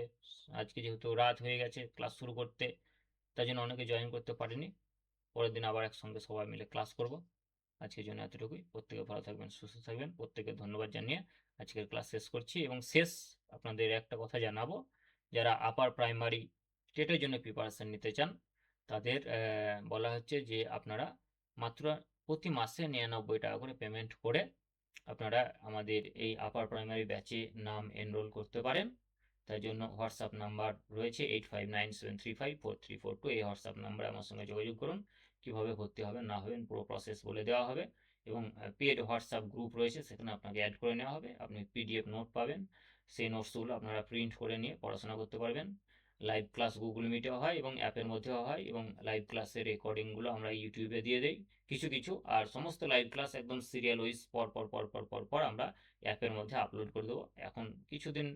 আজকে যেহেতু রাত হয়ে গেছে ক্লাস শুরু করতে, তার জন্য অনেকে জয়েন করতে পারেনি। পরের দিন আবার একসঙ্গে সবাই মিলে ক্লাস করব। আজকের জন্য এতটুকুই। প্রত্যেকে ভালো থাকবেন, সুস্থ থাকবেন। প্রত্যেকে ধন্যবাদ জানিয়ে আজকের ক্লাস শেষ করছি। এবং শেষ আপনাদের একটা কথা জানাবো, যারা আপার প্রাইমারি টেটের জন্য প্রিপারেশন নিতে চান তাদের বলা হচ্ছে যে আপনারা মাত্র প্রতি মাসে 99 টাকা করে পেমেন্ট করে আপনারা আমাদের এই আপার প্রাইমারি ব্যাচে নাম এনরোল করতে পারেন। তার জন্য হোয়াটসঅ্যাপ নাম্বার রয়েছে 8597354342। এই হোয়াটসঅ্যাপ নাম্বারে আমার সঙ্গে যোগাযোগ করুন। কিভাবে ভর্তি হবেন না হবেন পুরো প্রসেস বলে দেওয়া হবে। এবং পেড হোয়াটসঅ্যাপ গ্রুপ রয়েছে, সেখানে আপনাকে অ্যাড করে নেওয়া হবে। আপনি পিডিএফ নোট পাবেন, সেই নোটসগুলো আপনারা প্রিন্ট করে নিয়ে পড়াশোনা করতে পারবেন। লাইভ ক্লাস গুগল মিটেও হয় এবং অ্যাপের মধ্যেও হয়, এবং লাইভ ক্লাসের রেকর্ডিংগুলো আমরা ইউটিউবে দিয়ে দিই কিছু কিছু। আর সমস্ত লাইভ ক্লাস একদম সিরিয়াল ওয়াইজ পর পর পর পর পর পর আমরা অ্যাপের মধ্যে আপলোড করে দেবো। এখন কিছুদিন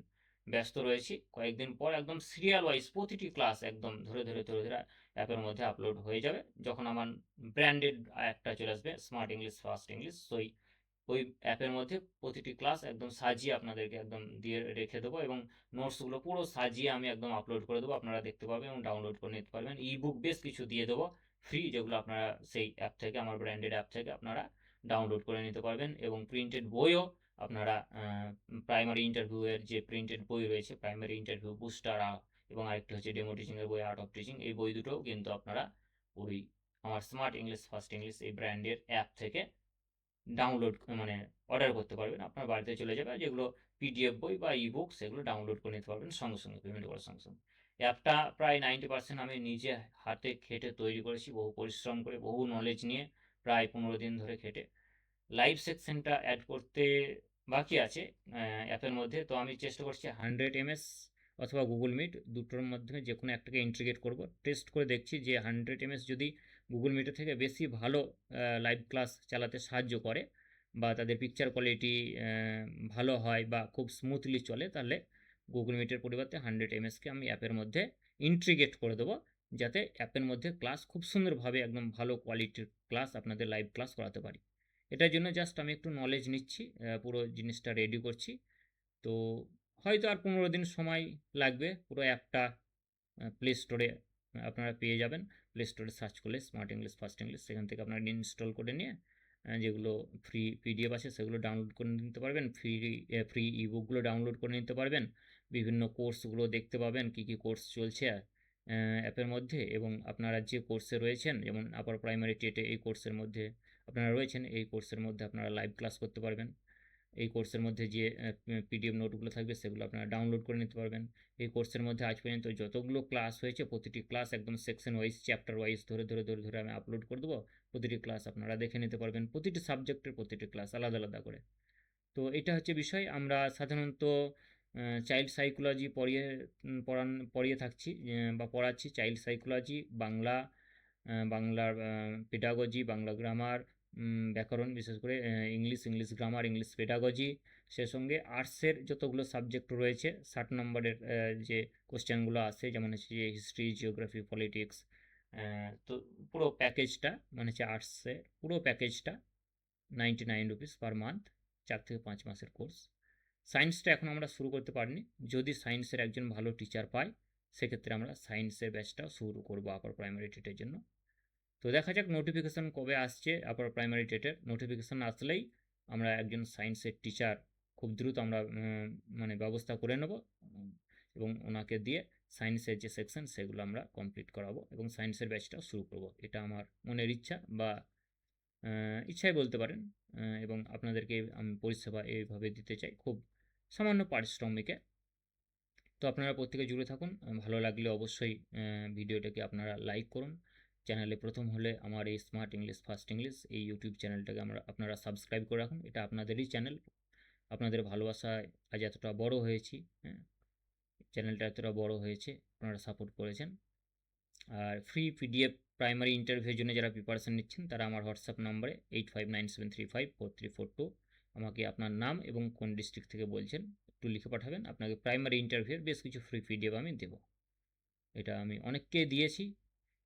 ব্যস্ত রয়েছি, কয়েকদিন পর একদম সিরিয়াল ওয়াইজ প্রতিটি ক্লাস একদম ধরে ধরে ধরে ধরে অ্যাপের মধ্যে আপলোড হয়ে যাবে। যখন আমার ব্র্যান্ডেড অ্যাপটা চলে আসবে, স্মার্ট ইংলিশ ফাস্ট ইংলিশ, ওই অ্যাপের মধ্যে প্রতিটি ক্লাস একদম সাজিয়ে আপনাদেরকে একদম দিয়ে রেখে দেবো, এবং নোটসগুলো পুরো সাজিয়ে আমি একদম আপলোড করে দেবো। আপনারা দেখতে পাবেন এবং ডাউনলোড করে নিতে পারবেন। ইবুক বেশ কিছু দিয়ে দেবো ফ্রি, যেগুলো আপনারা সেই অ্যাপ থেকে, আমার ব্র্যান্ডেড অ্যাপ থেকে আপনারা ডাউনলোড করে নিতে পারবেন। এবং প্রিন্টেড বইও আপনারা প্রাইমারি ইন্টারভিউয়ের যে প্রিন্টেড বই রয়েছে, প্রাইমারি ইন্টারভিউ বুস্টার, এবং আরেকটি হচ্ছে ডেমো টিচিংয়ের বই, আর্ট অফ টিচিং, এই বই দুটোও কিন্তু আপনারা ওই আমার স্মার্ট ইংলিশ ফার্স্ট ইংলিশ এই ব্র্যান্ডের অ্যাপ থেকে ডাউনলোড মানে অর্ডার করতে পারবেন। আপনার বাড়িতে চলে যাবে। যেগুলো পিডিএফ বই বা ইবুক, সেগুলো ডাউনলোড করে নিতে পারবেন সঙ্গে সঙ্গে, পেমেন্ট করার সঙ্গে সঙ্গে। অ্যাপটা প্রায় 90% আমি নিজে হাতে খেটে তৈরি করেছি, বহু পরিশ্রম করে, বহু নলেজ নিয়ে, প্রায় 15 দিন ধরে খেটে। লাইভ সেকশনটা অ্যাড করতে বাকি আছে অ্যাপের মধ্যে। তো আমি চেষ্টা করছি 100 ms অথবা গুগল মিট দুটোর মাধ্যমে যে কোনো একটাকে ইন্টিগ্রেট করব। টেস্ট করে দেখছি যে 100 ms যদি গুগল মিটের থেকে বেশি ভালো লাইভ ক্লাস চালাতে সাহায্য করে, বা তাদের পিকচার কোয়ালিটি ভালো হয় বা খুব স্মুথলি চলে, তাহলে গুগল মিটের পরিবর্তে 100 msকে আমি অ্যাপের মধ্যে ইন্টিগ্রেট করে দেবো, যাতে অ্যাপের মধ্যে ক্লাস খুব সুন্দরভাবে একদম ভালো কোয়ালিটির ক্লাস আপনাদের লাইভ ক্লাস করাতে পারি। এটার জন্য জাস্ট আমি একটু নলেজ নিচ্ছি, পুরো জিনিসটা রেডি করছি। তো হয়তো আর 15 দিন সময় লাগবে। পুরো অ্যাপটা প্লে স্টোরে আপনারা পেয়ে যাবেন। প্লে স্টোরে সার্চ করলে স্মার্ট ইংলিশ ফার্স্ট ইংলিশ, সেখান থেকে আপনারা ইনস্টল করে নিয়ে যেগুলো ফ্রি পিডিএফ আছে সেগুলো ডাউনলোড করে নিতে পারবেন। ফ্রি ইবুকগুলো ডাউনলোড করে নিতে পারবেন। বিভিন্ন কোর্সগুলো দেখতে পাবেন, কী কী কোর্স চলছে অ্যাপের মধ্যে। এবং আপনারা যে কোর্সে রয়েছেন, যেমন আপার প্রাইমারি টেটে এই কোর্সের মধ্যে আপনারা রয়েছেন, এই কোর্সের মধ্যে আপনারা লাইভ ক্লাস করতে পারবেন। এই কোর্সের মধ্যে যে পিডিএফ নোটগুলো থাকবে সেগুলো আপনারা ডাউনলোড করে নিতে পারবেন। এই কোর্সের মধ্যে আজ পর্যন্ত যতগুলো ক্লাস হয়েছে প্রতিটি ক্লাস একদম সেকশন ওয়াইজ, চ্যাপ্টার ওয়াইজ ধরে আমি আপলোড করে দেবো। প্রতিটি ক্লাস আপনারা দেখে নিতে পারবেন, প্রতিটি সাবজেক্টের প্রতিটি ক্লাস আলাদা আলাদা করে। তো এটা হচ্ছে বিষয়। আমরা সাধারণত চাইল্ড সাইকোলজি পড়িয়ে থাকছি বা পড়াচ্ছি। চাইল্ড সাইকোলজি, বাংলার পেডাগজি, বাংলা গ্রামার, ব্যাকরণ, বিশেষ করে ইংলিশ গ্রামার, ইংলিশ পেডাগজি। সে সঙ্গে আর্টসের যতগুলো সাবজেক্ট রয়েছে 60 নম্বরের যে কোশ্চেনগুলো আসে, যেমন হচ্ছে যে হিস্ট্রি, জিওগ্রাফি, পলিটিক্স, তো পুরো প্যাকেজটা মানে হচ্ছে আর্টসের পুরো প্যাকেজটা 99 রুপিস পার মান্থ, 4 থেকে 5 মাসের কোর্স। সায়েন্সটা এখন আমরা শুরু করতে পারিনি। যদি সায়েন্সের একজন ভালো টিচার পাই সেক্ষেত্রে আমরা সায়েন্সের ব্যাচটা শুরু করবো আপার প্রাইমারি টেটের জন্য। তো দেখা যাক নোটিফিকেশান কবে আসছে। আপার প্রাইমারি টেটের নোটিফিকেশান আসলেই আমরা একজন সায়েন্সের টিচার খুব দ্রুত আমরা মানে ব্যবস্থা করে নেব এবং ওনাকে দিয়ে সায়েন্সের যে সেকশন সেগুলো আমরা কমপ্লিট করাবো এবং সায়েন্সের ব্যাচটা শুরু করব। এটা আমার মনের ইচ্ছা বা ইচ্ছাই বলতে পারেন। এবং আপনাদেরকে আমি পরিষেবা এইভাবে দিতে চাই খুব সামান্য পারিশ্রমিকে। তো আপনারা প্রত্যেকে জুড়ে থাকুন। ভালো লাগলে অবশ্যই ভিডিওটাকে আপনারা লাইক করুন। চ্যানেলে প্রথম হলে আমার এই স্মার্ট ইংলিশ ফার্স্ট ইংলিশ এই ইউটিউব চ্যানেলটাকে আপনারা সাবস্ক্রাইব করে রাখুন। এটা আপনাদেরই চ্যানেল। আপনাদের ভালোবাসায় আজ এতটা বড় হয়েছি, হ্যাঁ, চ্যানেলটা এতটা বড় হয়েছে, আপনারা সাপোর্ট করেছেন। আর ফ্রি পিডিএফ প্রাইমারি ইন্টারভিউর জন্য যারা প্রিপারেশান নিচ্ছেন তারা আমার হোয়াটসঅ্যাপ নম্বরে 8597354342 আমাকে আপনার নাম এবং কোন ডিস্ট্রিক্ট থেকে বলছেন একটু লিখে পাঠাবেন। আপনাকে প্রাইমারি ইন্টারভিউয়ের বেশ কিছু ফ্রি পিডিএফ আমি দেবো। এটা আমি অনেককে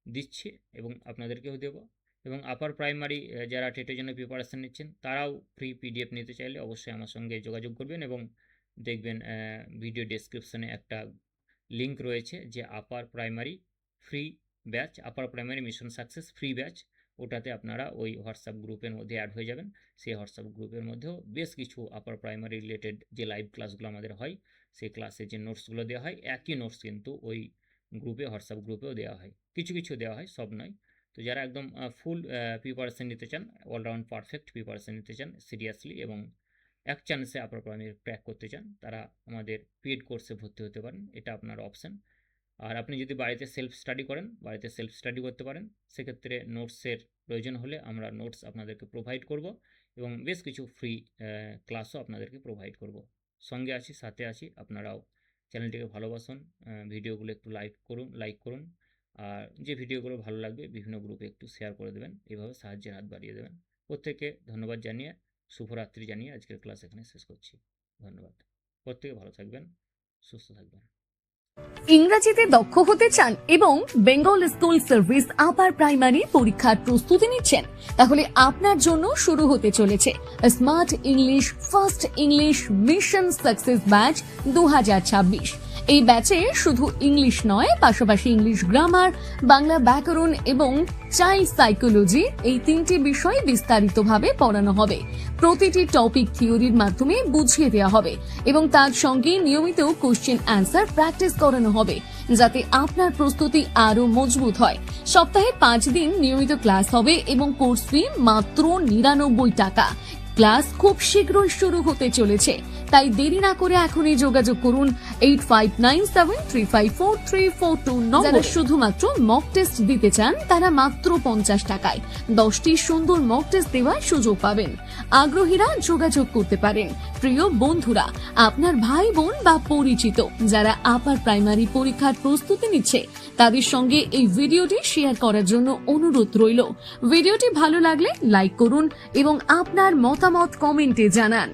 দিচ্ছি এবং আপনাদেরকেও দেবো। এবং আপার প্রাইমারি যারা টেটের জন্য প্রিপারেশান নিচ্ছেন তারাও ফ্রি পিডিএফ নিতে চাইলে অবশ্যই আমার সঙ্গে যোগাযোগ করবেন এবং দেখবেন ভিডিও ডেসক্রিপশনে একটা লিঙ্ক রয়েছে যে upper primary free batch, upper primary mission success free batch. ওটাতে আপনারা ওই হোয়াটসঅ্যাপ গ্রুপের মধ্যে অ্যাড হয়ে যাবেন। সেই হোয়াটসঅ্যাপ গ্রুপের মধ্যেও বেশ কিছু আপার প্রাইমারি রিলেটেড যে লাইভ ক্লাসগুলো আমাদের হয় সেই ক্লাসের যে নোটসগুলো দেওয়া হয় একই নোটস কিন্তু ওই গ্রুপে হোয়াটসঅ্যাপ গ্রুপেও দেওয়া হয়, কিছু দেওয়া হয়, সব নয়। তো যারা একদম ফুল প্রিপারেশান নিতে চান, অলরাউন্ড পারফেক্ট প্রিপারেশান নিতে চান সিরিয়াসলি এবং এক চান্সে আপার প্রাইমারি ক্র্যাক করতে চান তারা আমাদের পেড কোর্সে ভর্তি হতে পারেন। এটা আপনার অপশান। আর আপনি যদি বাড়িতে সেলফ স্টাডি করেন, বাড়িতে সেলফ স্টাডি করতে পারেন। সেক্ষেত্রে নোটসের প্রয়োজন হলে আমরা নোটস আপনাদেরকে প্রোভাইড করব এবং বেশ কিছু ফ্রি ক্লাসও আপনাদেরকে প্রোভাইড করব। সঙ্গে আছি, সাথে আছি। আপনারাও চ্যানেলটিকে ভালোবাসুন, ভিডিওগুলো একটু লাইক করুন আর যে ভিডিওগুলো ভালো লাগবে বিভিন্ন গ্রুপে একটু শেয়ার করে দেবেন। এভাবে সাহায্যের হাত বাড়িয়ে দেবেন। প্রত্যেককে ধন্যবাদ জানিয়ে শুভরাত্রি জানিয়ে আজকের ক্লাস এখানে শেষ করছি। ধন্যবাদ। প্রত্যেকে ভালো থাকবেন, সুস্থ থাকবেন। ইংরেজিতে দক্ষ হতে চান এবং Bengal school service upper primary পরীক্ষার প্রস্তুতি নিচ্ছেন, তাহলে আপনার জন্য শুরু হতে চলেছে smart English first English mission success batch 2026। এই ব্যাচে শুধু ইংলিশ নয়, পাশাপাশি ইংলিশ গ্রামার, বাংলা ব্যাকরণ এবং চাইল্ড সাইকোলজি এই 3টি বিষয় বিস্তারিতভাবে পড়ানো হবে। প্রতিটি টপিক থিওরির মাধ্যমে বুঝিয়ে দেওয়া হবে এবং তার সঙ্গে নিয়মিত কোশ্চেন অ্যান্সার প্র্যাকটিস করানো হবে যাতে আপনার প্রস্তুতি আরো মজবুত হয়। সপ্তাহে 5 দিন নিয়মিত ক্লাস হবে এবং কোর্স ফি মাত্র 99 টাকা। ক্লাস খুব শীঘ্রই শুরু হতে চলেছে, তাই দেরি না করে এখনই যোগাযোগ করুন 8597354342 নম্বরে। যারা শুধুমাত্র মক টেস্ট দিতে চান তারা মাত্র 50 টাকায় 10টি সুন্দর মক টেস্ট দেওয়ার সুযোগ পাবেন। আগ্রহীরা যোগাযোগ করতে পারেন। প্রিয় বন্ধুরা, আপনার ভাই বোন বা পরিচিত যারা আপার প্রাইমারি পরীক্ষার প্রস্তুতি নিচ্ছে তাদের সঙ্গে এই ভিডিওটি শেয়ার করার জন্য অনুরোধ রইল। ভিডিওটি ভালো লাগলে লাইক করুন এবং আপনার মতামত কমেন্টে জানান।